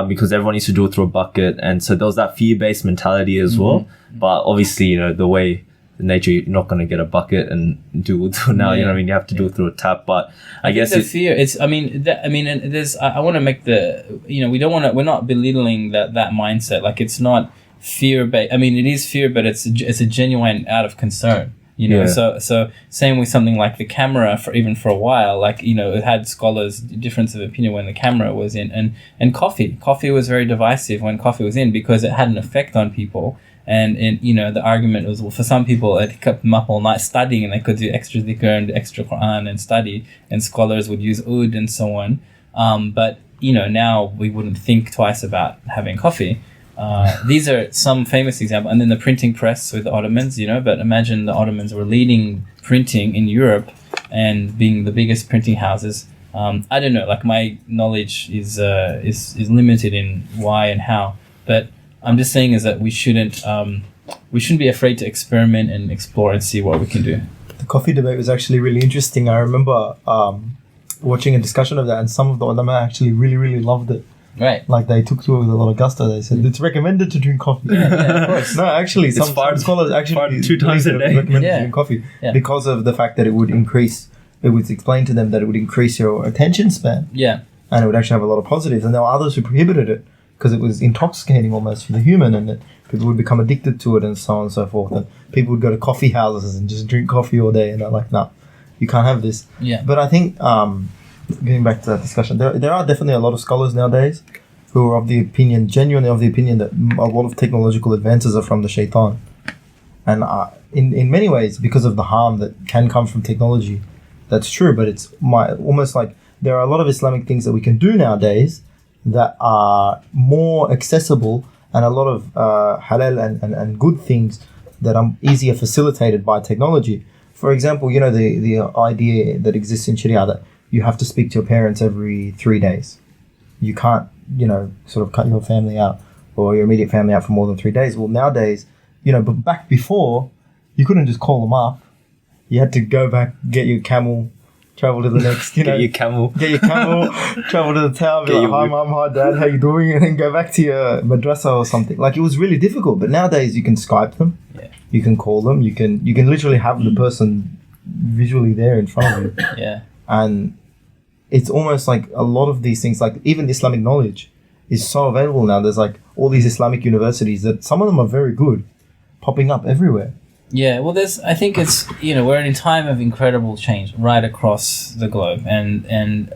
Speaker 1: Because everyone used to do it through a bucket, and so there was that fear-based mentality as well. But obviously, the way the nature, you're not going to get a bucket and do wudu now. You know what I mean? You have to do it through a tap. But I guess
Speaker 2: the fear. And there's. I want to make we're not belittling that mindset. Like, it's not fear-based. I mean, it is fear, but it's a genuine out of concern. So same with something like the camera, for a while, it had scholars' difference of opinion when the camera was in, and coffee was very divisive when coffee was in, because it had an effect on people, and the argument was, well, for some people it kept them up all night studying, and they could do extra dhikr and extra Quran and study, and scholars would use oud and so on, but now we wouldn't think twice about having coffee. These are some famous examples. And then the printing press with the Ottomans, but imagine the Ottomans were leading printing in Europe and being the biggest printing houses. I don't know, my knowledge is limited in why and how, but I'm just saying is that we shouldn't be afraid to experiment and explore and see what we can do.
Speaker 3: The coffee debate was actually really interesting. I remember watching a discussion of that, and some of the ulama actually really, really loved it.
Speaker 2: Right.
Speaker 3: They took to it with a lot of gusto. They said it's recommended to drink coffee.
Speaker 2: Yeah, of course.
Speaker 3: No, actually, some scholars actually
Speaker 1: 2 times a day
Speaker 3: recommend to drink coffee because of the fact that it would explain to them that it would increase your attention span.
Speaker 2: Yeah.
Speaker 3: And it would actually have a lot of positives. And there were others who prohibited it because it was intoxicating almost for the human, and that people would become addicted to it and so on and so forth. And people would go to coffee houses and just drink coffee all day, and they're like, no, you can't have this.
Speaker 2: Yeah.
Speaker 3: But I think... getting back to that discussion, there are definitely a lot of scholars nowadays who are genuinely of the opinion that a lot of technological advances are from the shaitan. And in many ways, because of the harm that can come from technology, that's true, but it's almost like there are a lot of Islamic things that we can do nowadays that are more accessible, and a lot of halal and good things that are easier facilitated by technology. For example, the idea that exists in Sharia that you have to speak to your parents every 3 days. You can't, sort of cut your family out or your immediate family out for more than 3 days. Well, nowadays, but back before, you couldn't just call them up. You had to go back, get your camel, travel to the next,
Speaker 1: Get your camel,
Speaker 3: travel to the town, be like, hi mom, hi dad, how you doing? And then go back to your madrasa or something. It was really difficult. But nowadays you can Skype them.
Speaker 2: Yeah.
Speaker 3: You can call them. You can literally have the person visually there in front of you.
Speaker 2: Yeah.
Speaker 3: And it's almost like a lot of these things, even Islamic knowledge is so available now. There's all these Islamic universities that some of them are very good, popping up everywhere.
Speaker 2: Yeah, well, I think it's, we're in a time of incredible change right across the globe, and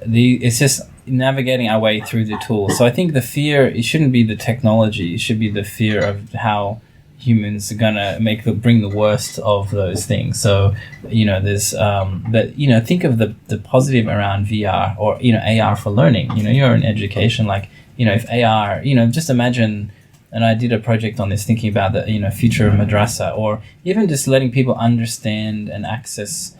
Speaker 2: it's just navigating our way through the tools. So I think the fear, it shouldn't be the technology, it should be the fear of how humans are gonna bring the worst of those things. So there's but think of the positive around VR or AR for learning. You're in education, if AR, just imagine and I did a project on this, thinking about the future of madrasa, or even just letting people understand and access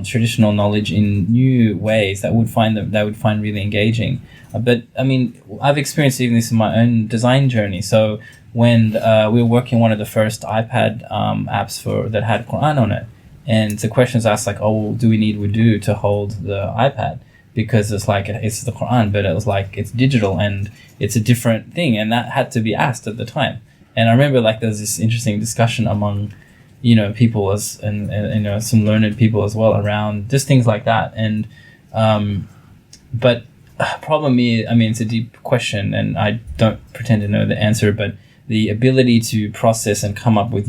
Speaker 2: traditional knowledge in new ways that would find really engaging. But I mean, I've experienced even this in my own design journey. So when we were working on one of the first iPad apps that had Quran on it, and the questions asked like, oh, well, do we need wudu to hold the iPad? Because it's like, it's the Quran, but it was like, it's digital and it's a different thing. And that had to be asked at the time. And I remember like there's this interesting discussion among, people and some learned people as well around just things like that. And, but problem is, I mean, it's a deep question and I don't pretend to know the answer, but the ability to process and come up with,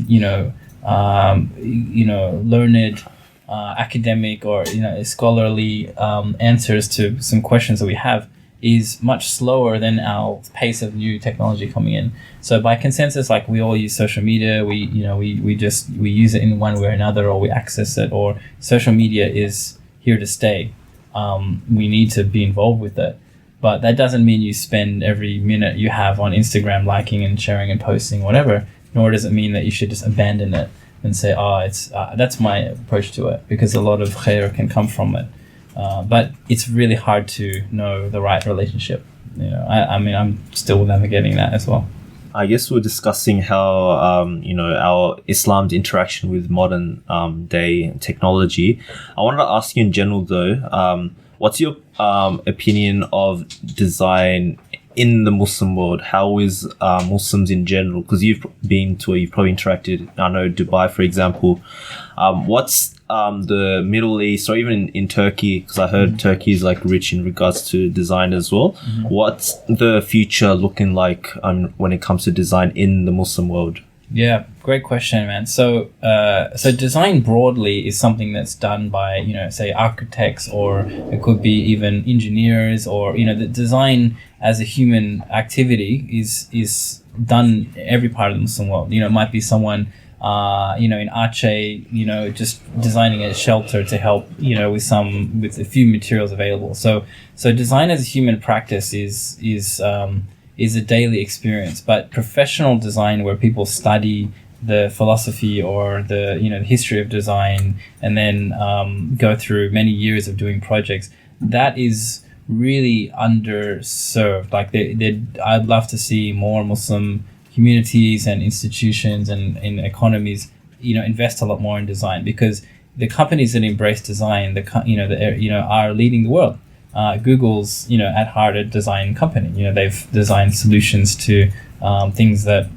Speaker 2: learned, academic or scholarly answers to some questions that we have is much slower than our pace of new technology coming in. So by consensus, like we all use social media, we use it in one way or another, or we access it, or social media is here to stay. We need to be involved with it, but that doesn't mean you spend every minute you have on Instagram liking and sharing and posting whatever, nor does it mean that you should just abandon it and say, that's my approach to it, because a lot of khair can come from it. But it's really hard to know the right relationship. I mean, I'm still navigating that as well.
Speaker 1: I guess we're discussing how, our Islam's interaction with modern day technology. I wanted to ask you in general though, what's your opinion of design in the Muslim world? How is Muslims in general? Because you've probably interacted. I know Dubai, for example. What's the Middle East, or even in Turkey? Because I heard Turkey is like rich in regards to design as well. Mm-hmm. What's the future looking like when it comes to design in the Muslim world?
Speaker 2: Yeah, great question, man. So design broadly is something that's done by, say architects, or it could be even engineers, or, the design as a human activity is done in every part of the Muslim world. It might be someone, in Aceh, just designing a shelter to help, with a few materials available. So design as a human practice is a daily experience, but professional design, where people study the philosophy or the history of design, and then go through many years of doing projects, that is really underserved. Like I'd love to see more Muslim communities and institutions and economies, invest a lot more in design, because the companies that embrace design, are leading the world. Google's, at heart, a design company. They've designed solutions to things that,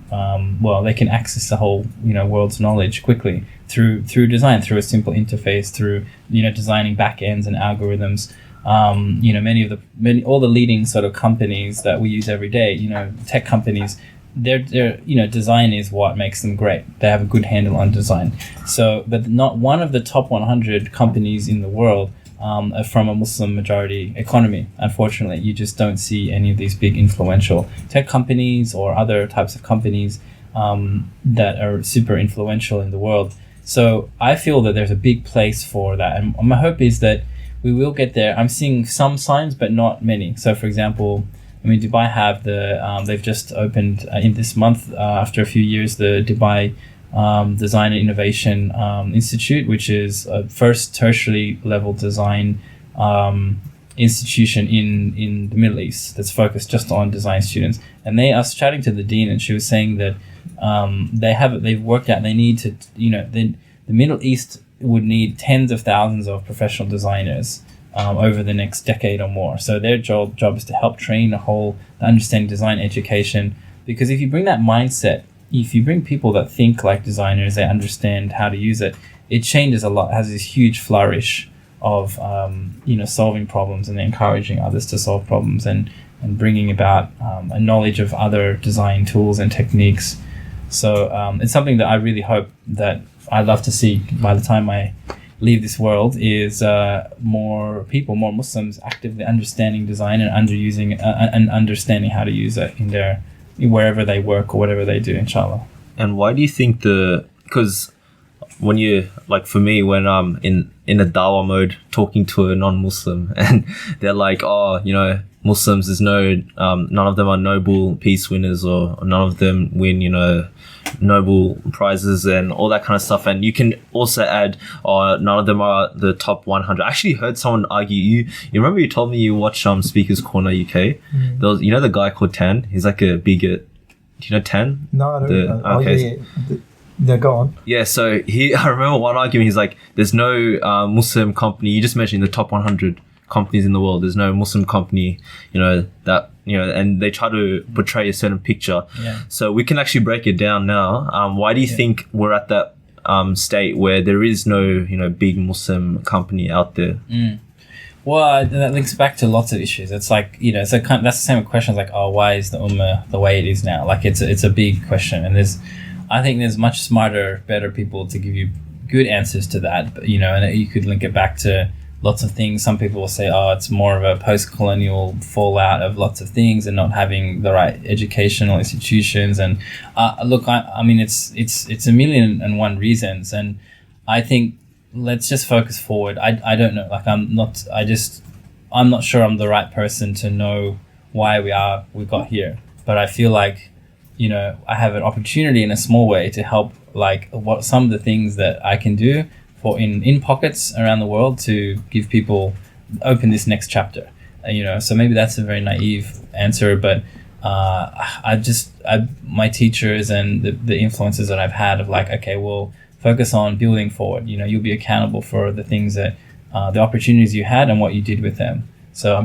Speaker 2: they can access the whole, world's knowledge quickly through design, through a simple interface, through, designing backends and algorithms. All the leading sort of companies that we use every day, tech companies, their design is what makes them great. They have a good handle on design. So, but not one of the top 100 companies in the world are from a Muslim majority economy. Unfortunately, you just don't see any of these big influential tech companies or other types of companies that are super influential in the world. So I feel that there's a big place for that, and my hope is that we will get there. I'm seeing some signs, but not many. So, for example, Dubai have they've just opened in this month, after a few years, the Dubai Design and Innovation Institute, which is a first tertiary level design institution in the Middle East that's focused just on design students. And I was chatting to the dean, and she was saying that they've worked out they need to, the Middle East would need tens of thousands of professional designers over the next decade or more. So their job is to help train understanding design education, because if you bring that mindset, if you bring people that think like designers, they understand how to use it, it changes a lot, has this huge flourish of solving problems and encouraging others to solve problems, and bringing about a knowledge of other design tools and techniques. So it's something that I really hope that I'd love to see by the time I leave this world, is more people, more Muslims actively understanding design and understanding how to use it wherever they work or whatever they do, inshallah.
Speaker 1: And why do you think because when you like, for me, when I'm in a dawah mode talking to a non-Muslim and they're like, oh, you know, Muslims, there's no none of them are Nobel peace winners, or none of them win, you know, Nobel prizes and all that kind of stuff. And you can also add, none of them are the top 100. I actually heard someone argue, you remember you told me you watch Speakers Corner UK? There was, you know, the guy called Tan, he's like a bigot. Do you know Tan?
Speaker 3: No, I don't know. Okay. Yeah, go on.
Speaker 1: Yeah, so I remember one argument, he's like, there's no Muslim company, you just mentioned the top 100 companies in the world, there's no Muslim company, you know, that, you know, and they try to portray a certain picture.
Speaker 2: Yeah.
Speaker 1: So we can actually break it down now. Why do you think we're at that state where there is no, you know, big Muslim company out there?
Speaker 2: Well, that links back to lots of issues. It's like, you know, that's the same question as like, oh, why is the Ummah the way it is now? Like, it's a big question, and I think there's much smarter, better people to give you good answers to that. But, you know, and you could link it back to lots of things. Some people will say, oh, it's more of a post-colonial fallout of lots of things and not having the right educational institutions. And look, I mean, it's a million and one reasons. And I think let's just focus forward. I don't know. Like, I'm not sure I'm the right person to know why we got here. But I feel like, you know, I have an opportunity in a small way to help, like, what some of the things that I can do for in pockets around the world to give people, open this next chapter. You know, so maybe that's a very naive answer, but my teachers and the influences that I've had of like, okay, well, focus on building forward. You know, you'll be accountable for the things that, the opportunities you had and what you did with them. So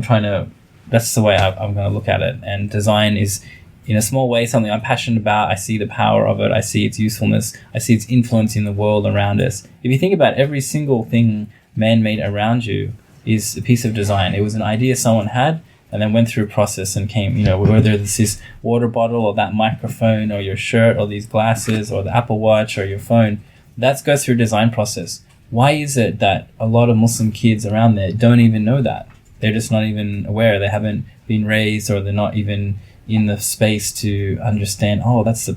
Speaker 2: that's the way I'm going to look at it. And design is, in a small way, something I'm passionate about. I see the power of it. I see its usefulness. I see its influence in the world around us. If you think about every single thing man-made around you is a piece of design. It was an idea someone had and then went through a process and came, you know, whether it's this water bottle or that microphone or your shirt or these glasses or the Apple Watch or your phone, that goes through a design process. Why is it that a lot of Muslim kids around there don't even know that? They're just not even aware. They haven't been raised, or they're not even in the space to understand, oh, that's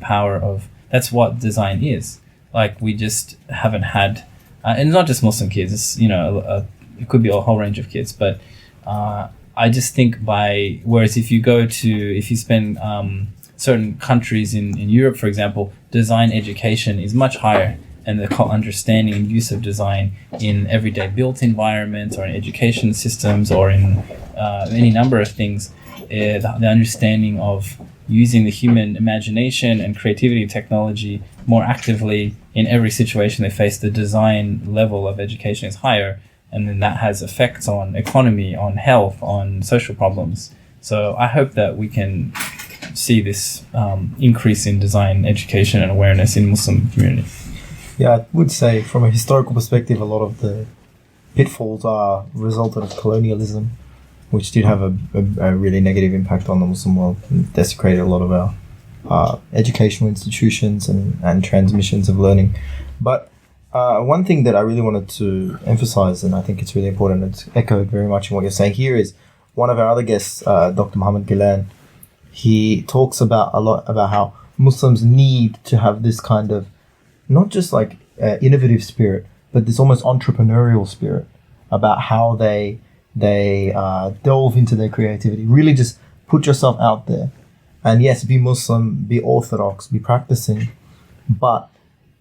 Speaker 2: what design is. Like, we just haven't had, and not just Muslim kids, it's, you know, it could be a whole range of kids, but I just think whereas if you spend certain countries in Europe, for example, design education is much higher, and the understanding and use of design in everyday built environments or in education systems or in any number of things. The understanding of using the human imagination and creativity and technology more actively in every situation they face, the design level of education is higher, and then that has effects on economy, on health, on social problems. So I hope that we can see this increase in design education and awareness in Muslim community.
Speaker 3: Yeah, I would say from a historical perspective, a lot of the pitfalls are resulted of colonialism, which did have a really negative impact on the Muslim world and desecrated a lot of our educational institutions and transmissions of learning. But one thing that I really wanted to emphasize, and I think it's really important, it's echoed very much in what you're saying here, is one of our other guests, Dr. Muhammad Gilan, he talks a lot about how Muslims need to have this kind of, not just like innovative spirit, but this almost entrepreneurial spirit about how they delve into their creativity. Really just put yourself out there. And yes, be Muslim, be orthodox, be practicing, but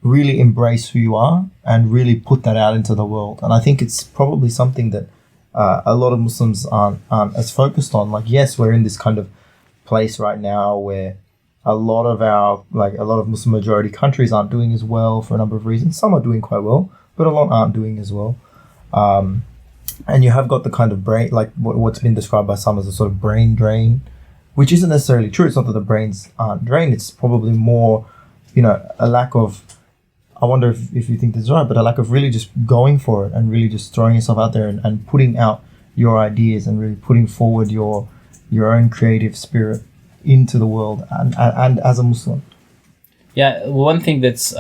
Speaker 3: really embrace who you are and really put that out into the world. And I think it's probably something that a lot of Muslims aren't as focused on. Like, yes, we're in this kind of place right now where a lot of Muslim majority countries aren't doing as well for a number of reasons. Some are doing quite well, but a lot aren't doing as well. And you have got the kind of brain, like what's been described by some as a sort of brain drain, which isn't necessarily true. It's not that the brains aren't drained. It's probably more, you know, a lack of, I wonder if you think this is right, but a lack of really just going for it and really just throwing yourself out there and putting out your ideas and really putting forward your own creative spirit into the world and as a Muslim.
Speaker 2: Yeah, one thing that's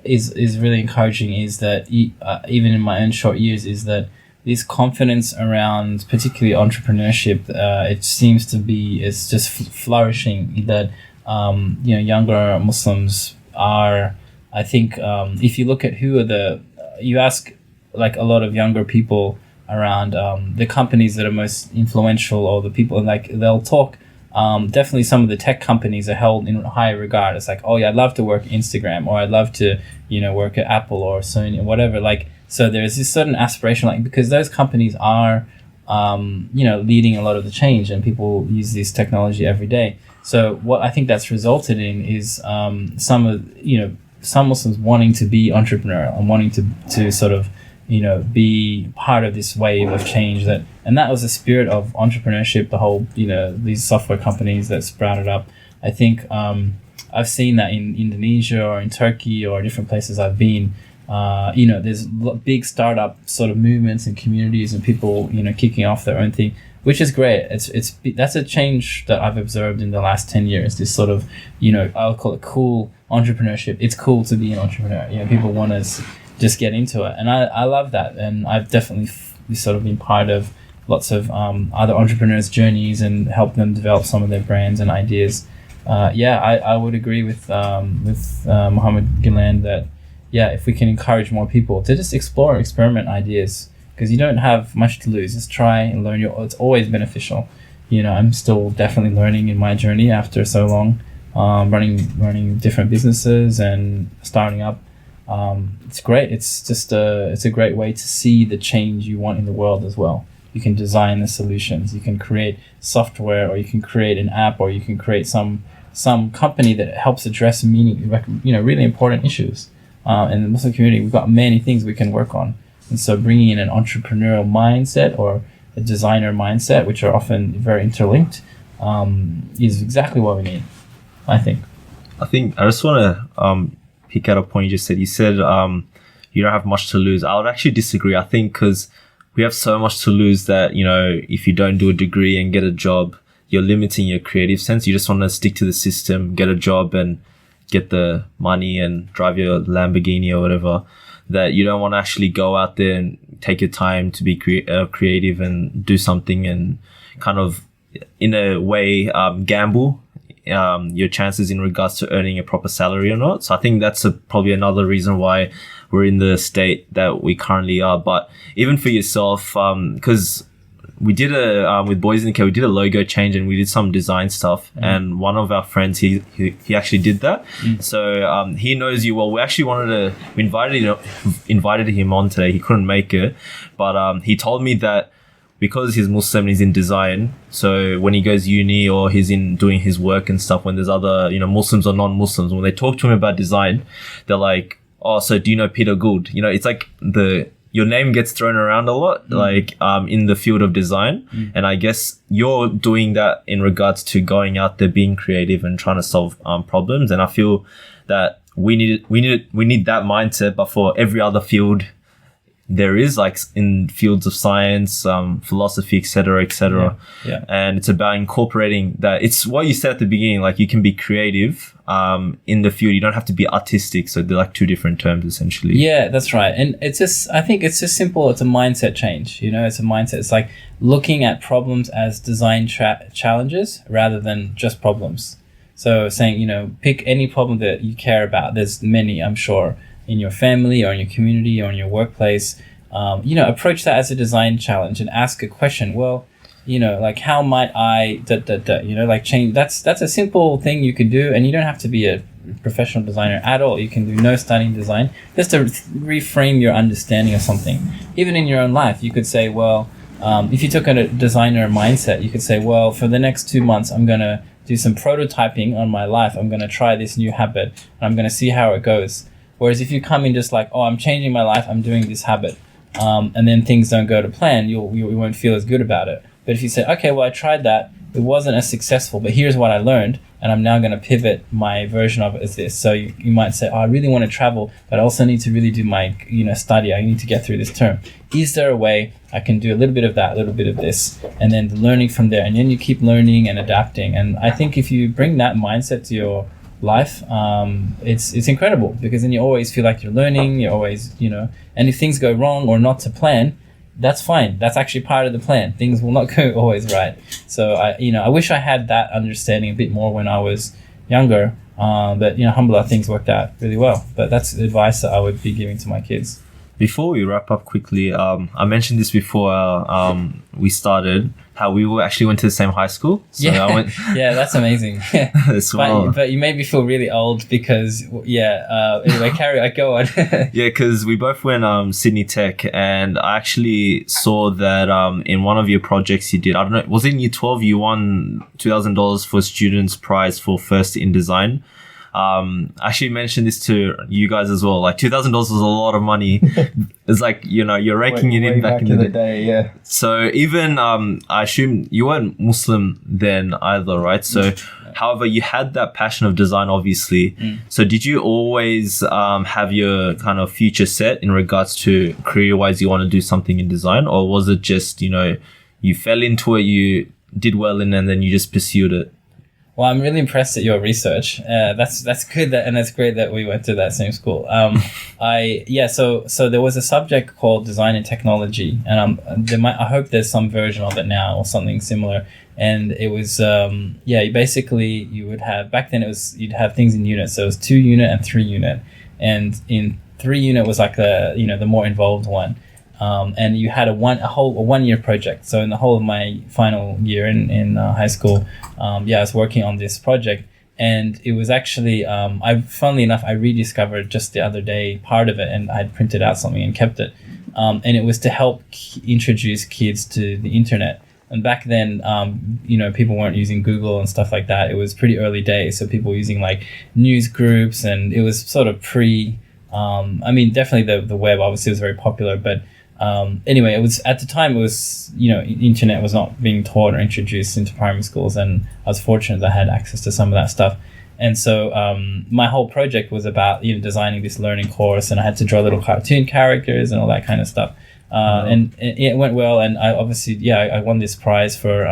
Speaker 2: is really encouraging is that even in my own short years is that this confidence around particularly entrepreneurship, it seems to be just flourishing. That younger Muslims are I think if you look at you ask like a lot of younger people around the companies that are most influential, or the people, like they'll talk. Definitely some of the tech companies are held in high regard. It's like, oh yeah, I'd love to work at Instagram, or I'd love to, work at Apple or Sony or whatever. Like, so there's this certain aspiration, like, because those companies are, leading a lot of the change, and people use this technology every day. So what I think that's resulted in is some Muslims wanting to be entrepreneurial and wanting to sort of, be part of this wave of change and that was the spirit of entrepreneurship, the whole, these software companies that sprouted up. I think I've seen that in Indonesia or in Turkey or different places I've been. There's big startup sort of movements and communities and people, kicking off their own thing, which is great. That's a change that I've observed in the last 10 years. This sort of, I'll call it cool entrepreneurship. It's cool to be an entrepreneur. People want to just get into it, and I love that. And I've definitely sort of been part of lots of other entrepreneurs' journeys and helped them develop some of their brands and ideas. I would agree with Mohammed Gilan that if we can encourage more people to just explore, experiment ideas, because you don't have much to lose. Just try and learn. It's always beneficial. I'm still definitely learning in my journey after so long, running different businesses and starting up. It's great. It's a great way to see the change you want in the world as well. You can design the solutions. You can create software, or you can create an app, or you can create some company that helps address really important issues. In the Muslim community, we've got many things we can work on. And so bringing in an entrepreneurial mindset or a designer mindset, which are often very interlinked, is exactly what we need, I think.
Speaker 1: I just want to pick out a point you just said. You said you don't have much to lose. I would actually disagree. I think because we have so much to lose that, if you don't do a degree and get a job, you're limiting your creative sense. You just want to stick to the system, get a job and get the money and drive your Lamborghini or whatever. That you don't want to actually go out there and take your time to be creative and do something and kind of, in a way, gamble your chances in regards to earning a proper salary or not. So I think that's probably another reason why we're in the state that we currently are. But even for yourself, because we did with Boys in the Cave, we did a logo change and we did some design stuff. And one of our friends, he actually did that. So he knows you well. We actually we invited him on today. He couldn't make it, but he told me that because he's Muslim and he's in design, so when he goes uni or he's in doing his work and stuff, when there's other, Muslims or non-Muslims, when they talk to him about design, they're like, oh, so do you know Peter Gould? It's like your name gets thrown around a lot, in the field of design. And I guess you're doing that in regards to going out there, being creative and trying to solve problems. And I feel that we need that mindset, but for every other field there is, like in fields of science, philosophy, etc., etc.
Speaker 2: Yeah.
Speaker 1: And it's about incorporating that. It's what you said at the beginning, like you can be creative in the field. You don't have to be artistic. So they're like two different terms essentially.
Speaker 2: Yeah, that's right. And I think it's just simple. It's a mindset change. It's a mindset. It's like looking at problems as design challenges rather than just problems. So saying, pick any problem that you care about. There's many, I'm sure, in your family or in your community or in your workplace. Approach that as a design challenge and ask a question. Well, like how might I change? That's a simple thing you could do, and you don't have to be a professional designer at all. You can do no studying design, just to reframe your understanding of something. Even in your own life, you could say, well, if you took a designer mindset, you could say, well, for the next 2 months, I'm going to do some prototyping on my life. I'm going to try this new habit, and I'm going to see how it goes. Whereas if you come in just like, oh, I'm changing my life, I'm doing this habit, and then things don't go to plan, you won't feel as good about it. But if you say, okay, well, I tried that, it wasn't as successful, but here's what I learned, and I'm now going to pivot my version of it as this. So you might say, oh, I really want to travel, but I also need to really do my study. I need to get through this term. Is there a way I can do a little bit of that, a little bit of this, and then the learning from there, and then you keep learning and adapting. And I think if you bring that mindset to your life, it's incredible, because then you always feel like you're learning. You're always, and if things go wrong or not to plan, that's fine. That's actually part of the plan. Things will not go always right. So I wish I had that understanding a bit more when I was younger. But alhamdulillah, things worked out really well. But that's the advice that I would be giving to my kids.
Speaker 1: Before we wrap up quickly, I mentioned this before we started, how we actually went to the same high school. So
Speaker 2: yeah,
Speaker 1: I went
Speaker 2: yeah, that's amazing.
Speaker 1: as well.
Speaker 2: But you made me feel really old because, anyway, carry on, go on.
Speaker 1: Yeah, because we both went Sydney Tech, and I actually saw that in one of your projects you did, I don't know, was it in year 12, you won $2,000 for students' prize for first in design. I actually mentioned this to you guys as well. Like $2,000 was a lot of money. It's like, you're raking it in back in the
Speaker 3: day. Yeah.
Speaker 1: So even, I assume you weren't Muslim then either, right? So, however, you had that passion of design, obviously. So did you always have your kind of future set in regards to career-wise you want to do something in design? Or was it just, you fell into it, you did well in it, and then you just pursued it?
Speaker 2: Well, I'm really impressed at your research. That's good, and that's great that we went to that same school. So there was a subject called design and technology, and I hope there's some version of it now or something similar. And it was basically you would have, back then you'd have things in units. So it was 2 unit and 3 unit, and in 3 unit was like the more involved one. And you had a 1 year project. So in the whole of my final year in high school, I was working on this project, and it was actually, funnily enough, I rediscovered just the other day part of it, and I'd printed out something and kept it. And it was to help introduce kids to the internet. And back then, people weren't using Google and stuff like that. It was pretty early days. So people were using like news groups, and it was sort of definitely the web obviously was very popular, but anyway, it was at the time internet was not being taught or introduced into primary schools, and I was fortunate that I had access to some of that stuff. And so my whole project was about designing this learning course, and I had to draw little cartoon characters and all that kind of stuff. And it went well, and I obviously I won this prize for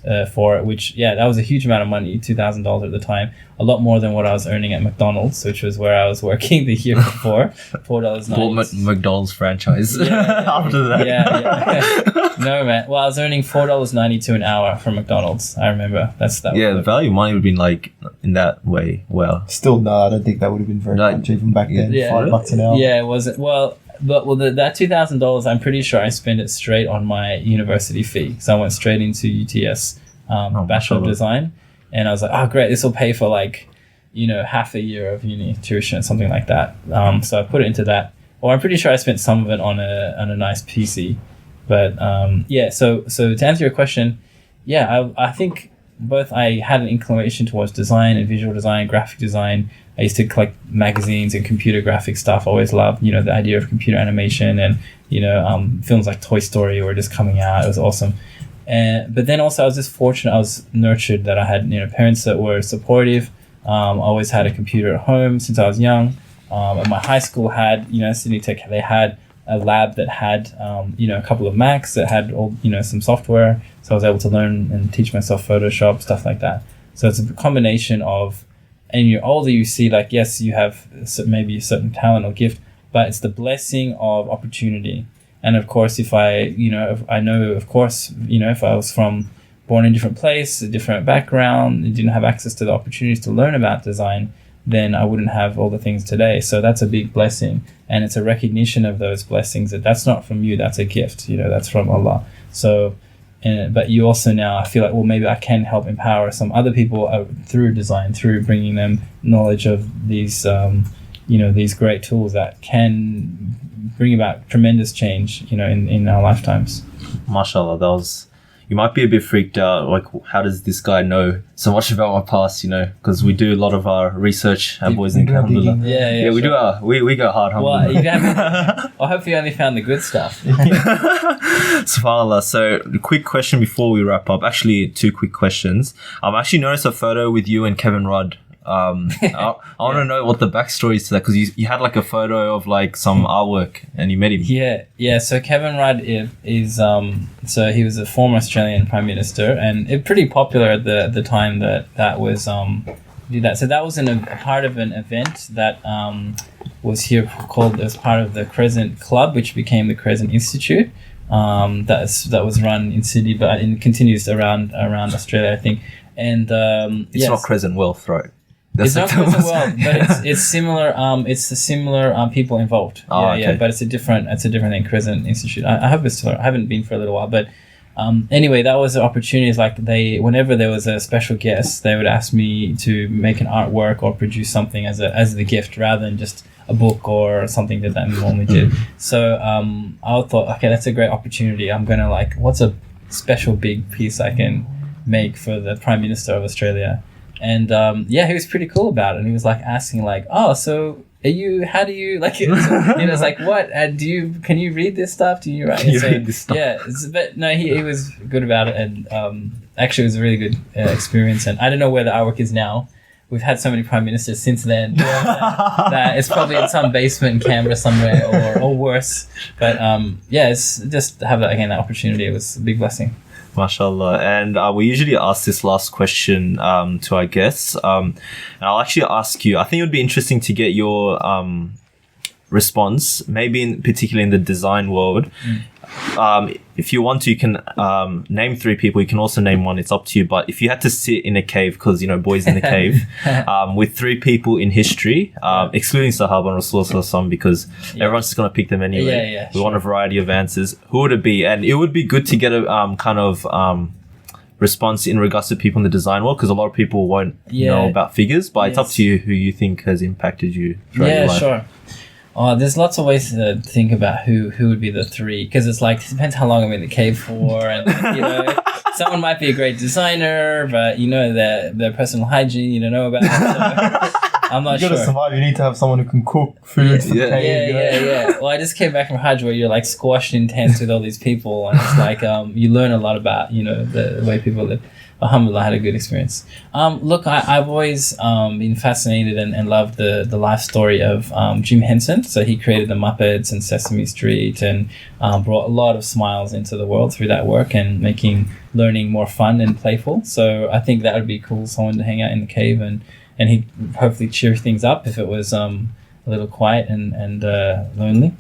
Speaker 2: it, which that was a huge amount of money, $2,000 at the time, a lot more than what I was earning at McDonald's, which was where I was working the year before. $4.90.
Speaker 1: Bought McDonald's franchise after that.
Speaker 2: Yeah. No, man. Well, I was earning $4.92 an hour from McDonald's. I remember
Speaker 1: the value of money would have been like in that way. Well,
Speaker 3: still no, I don't think that would have been very much even back then. $5 an hour.
Speaker 2: Yeah, it wasn't. Well, that $2,000, I'm pretty sure I spent it straight on my university fee. So I went straight into UTS, Bachelor of Design. And I was like, oh, great, this will pay for half a year of uni tuition, something like that. So I put it into that. Or I'm pretty sure I spent some of it on a nice PC. But so to answer your question, I think both I had an inclination towards design and visual design, graphic design. I used to collect magazines and computer graphic stuff. I always loved, the idea of computer animation and, films like Toy Story were just coming out. It was awesome. But then also I was just fortunate. I was nurtured that I had, parents that were supportive. I always had a computer at home since I was young. And my high school had, Sydney Tech, they had a lab that had, a couple of Macs that had all, some software. So I was able to learn and teach myself Photoshop, stuff like that. So it's a combination of, and you're older, you see like, yes, you have maybe a certain talent or gift, but it's the blessing of opportunity. And of course, if I was born in a different place, a different background, and didn't have access to the opportunities to learn about design, then I wouldn't have all the things today. So that's a big blessing. And it's a recognition of those blessings that's not from you, that's a gift, that's from Allah. So, but you also now, I feel like, well, maybe I can help empower some other people through design, through bringing them knowledge of these, these great tools that can bring about tremendous change, in our lifetimes.
Speaker 1: MashaAllah, you might be a bit freaked out. Like, how does this guy know so much about my past? Because we do a lot of our research at Boys in Alhamdulillah.
Speaker 2: Yeah,
Speaker 1: we
Speaker 2: sure.
Speaker 1: do. We go hard.
Speaker 2: Well, I hope you only found the good stuff.
Speaker 1: SubhanAllah. So, quick question before we wrap up. Actually, 2 quick questions. I actually noticed a photo with you and Kevin Rudd. I want to know what the backstory is to that, because you had like a photo of like some artwork and you met him.
Speaker 2: Yeah. So Kevin Rudd is so he was a former Australian Prime Minister, and pretty popular at the time that was did that. So that was a part of an event that was here called as part of the Crescent Club, which became the Crescent Institute. That was run in Sydney, but it continues around Australia, I think. And
Speaker 1: it's not Crescent Wealth, right? That's
Speaker 2: It's not
Speaker 1: what
Speaker 2: prison
Speaker 1: was-
Speaker 2: world, but it's similar. It's the similar people involved.
Speaker 1: Oh,
Speaker 2: yeah,
Speaker 1: okay.
Speaker 2: yeah. But it's a different thing. Prison Institute. I hope it's similar. I haven't been for a little while, but anyway, that was the opportunity. It's like whenever there was a special guest, they would ask me to make an artwork or produce something as the gift, rather than just a book or something that we normally did. So I thought, okay, that's a great opportunity. I'm gonna what's a special big piece I can make for the Prime Minister of Australia. And he was pretty cool about it. And he was asking oh, so how do you it's like, what can you read this stuff? Do you write?
Speaker 1: Can you read this stuff?
Speaker 2: Yeah, but no, he was good about it. And actually it was a really good experience. And I don't know where the artwork is now. We've had so many prime ministers since then that it's probably in some basement in Canberra somewhere or worse. But it's just to have that opportunity. It was a big blessing.
Speaker 1: MashaAllah. And we usually ask this last question to our guests. And I'll actually ask you, I think it would be interesting to get your response, maybe particularly in the design world. If you want to, you can name 3 people. You can also name 1. It's up to you. But if you had to sit in a cave, because, boys in the cave, with 3 people in history, excluding Sahaba and Rasulullah, because everyone's just going to pick them anyway. We want a variety of answers. Who would it be? And it would be good to get a kind of response in regards to people in the design world, because a lot of people won't know about figures. But it's up to you who you think has impacted you throughout your life.
Speaker 2: Sure. Oh, there's lots of ways to think about who would be the 3, because it's it depends how long I'm in the cave for, and someone might be a great designer, but their personal hygiene you don't know about. So I'm not sure.
Speaker 3: You gotta survive. You need to have someone who can cook food for the cave.
Speaker 2: Yeah. Well, I just came back from Hajj, where you're squashed in tents with all these people, and it's you learn a lot about the way people live. Alhamdulillah, I had a good experience. Look, I've always been fascinated and loved the life story of Jim Henson. So he created the Muppets and Sesame Street, and brought a lot of smiles into the world through that work, and making learning more fun and playful. So I think that would be cool, someone to hang out in the cave, and he'd hopefully cheer things up if it was a little quiet and lonely.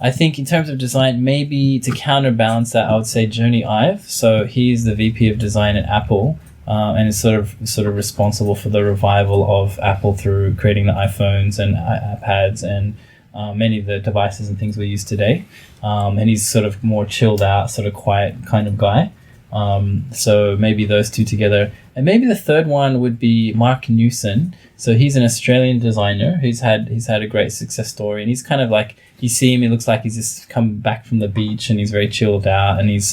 Speaker 2: I think in terms of design, maybe to counterbalance that, I would say Joni Ive. So he's the VP of design at Apple, and is sort of responsible for the revival of Apple through creating the iPhones and iPads and many of the devices and things we use today. And he's sort of more chilled out, sort of quiet kind of guy. So maybe those 2 together. And maybe the third one would be Mark Newson. So he's an Australian designer who's had a great success story, and he's kind of you see him, he looks like he's just come back from the beach, and he's very chilled out, and he's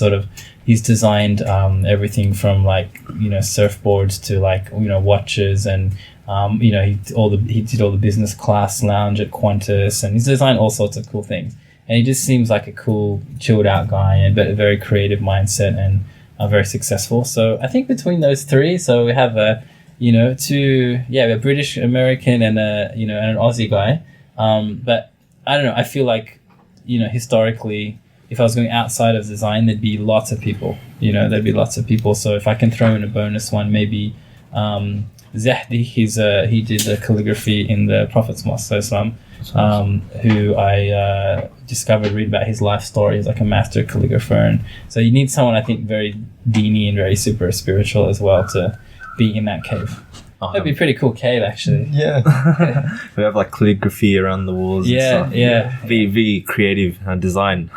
Speaker 2: designed everything from surfboards to watches, and he did all the business class lounge at Qantas, and he's designed all sorts of cool things. And he just seems like a cool, chilled out guy, but a very creative mindset, and very successful. So I think between those 3, so we have a British American and and an Aussie guy. But I don't know. I feel historically, if I was going outside of design, there'd be lots of people. There'd be lots of people. So if I can throw in a bonus one, maybe Zahdi. He did the calligraphy in the Prophet's Mosque, Islam. Who I read about his life story. He's a master calligrapher, and so you need someone, I think, very deeny and very super spiritual as well to be in that cave. That'd be a pretty cool cave, actually.
Speaker 3: Yeah.
Speaker 1: We have calligraphy around the walls.
Speaker 2: Yeah, yeah.
Speaker 1: Be creative design.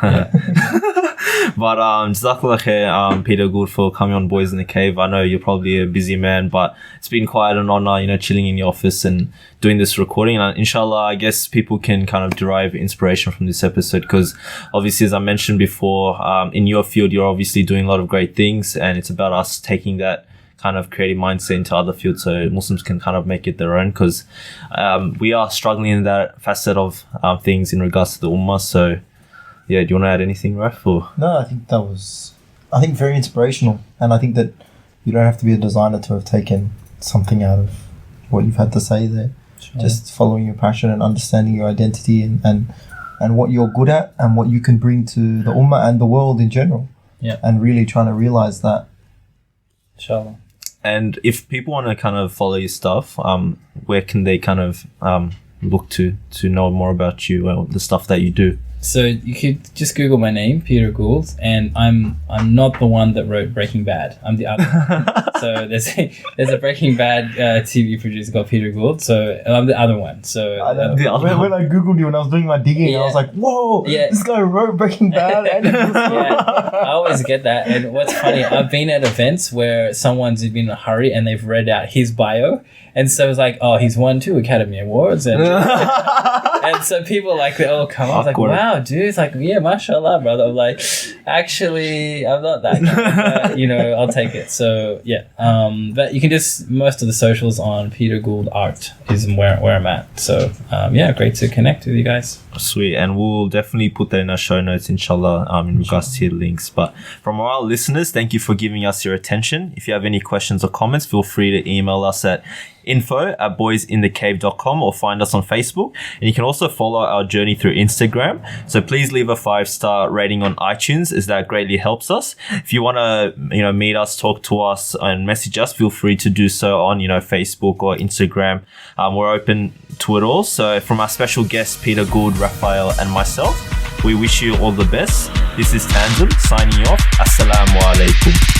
Speaker 1: But Jazakallah khair, Peter Gould, for coming on Boys in the Cave. I know you're probably a busy man, but it's been quite an honor, chilling in your office and doing this recording. And inshallah, I guess people can kind of derive inspiration from this episode, because obviously, as I mentioned before, in your field, you're obviously doing a lot of great things, and it's about us taking that kind of creative mindset into other fields, so Muslims can kind of make it their own, because we are struggling in that facet of things in regards to the ummah. So yeah, do you want to add anything, Raf?
Speaker 3: No, I think that was very inspirational, and I think that you don't have to be a designer to have taken something out of what you've had to say there. Sure. Just following your passion and understanding your identity and what you're good at and what you can bring to the ummah and the world in general.
Speaker 2: Yeah.
Speaker 3: And really trying to realize that.
Speaker 2: Inshallah.
Speaker 1: And if people want to kind of follow your stuff, where can they kind of look to know more about you or the stuff that you do?
Speaker 2: So you could just Google my name, Peter Gould, and I'm not the one that wrote Breaking Bad. I'm the other one. So there's a Breaking Bad TV producer called Peter Gould. So I'm the other one. So
Speaker 3: when I googled you when I was doing my digging, I was like, "Whoa, this guy wrote Breaking Bad." And
Speaker 2: I always get that. And what's funny, I've been at events where someone's been in a hurry and they've read out his bio, and so it's like, "Oh, he's won 2 Academy Awards," and and so people like they all come up like, "Wow, dude!" It's like, "Yeah, mashallah, brother." I'm like, "Actually, I'm not that guy, but, I'll take it." So yeah, but you can just most of the socials on Peter Gould Art is where I'm at. So yeah, great to connect with you guys.
Speaker 1: Sweet, and we'll definitely put that in our show notes, inshallah, in regards to your links. But from our listeners, thank you for giving us your attention. If you have any questions or comments, feel free to email us at info@boysinthecave.com or find us on Facebook. And you can also follow our journey through Instagram. So please leave a 5-star rating on iTunes, as that greatly helps us. If you want to, meet us, talk to us, and message us, feel free to do so on, Facebook or Instagram. We're open to it all. So from our special guests, Peter Gould, Rafael, and myself, we wish you all the best. This is Tanzim signing off. Assalamu alaikum.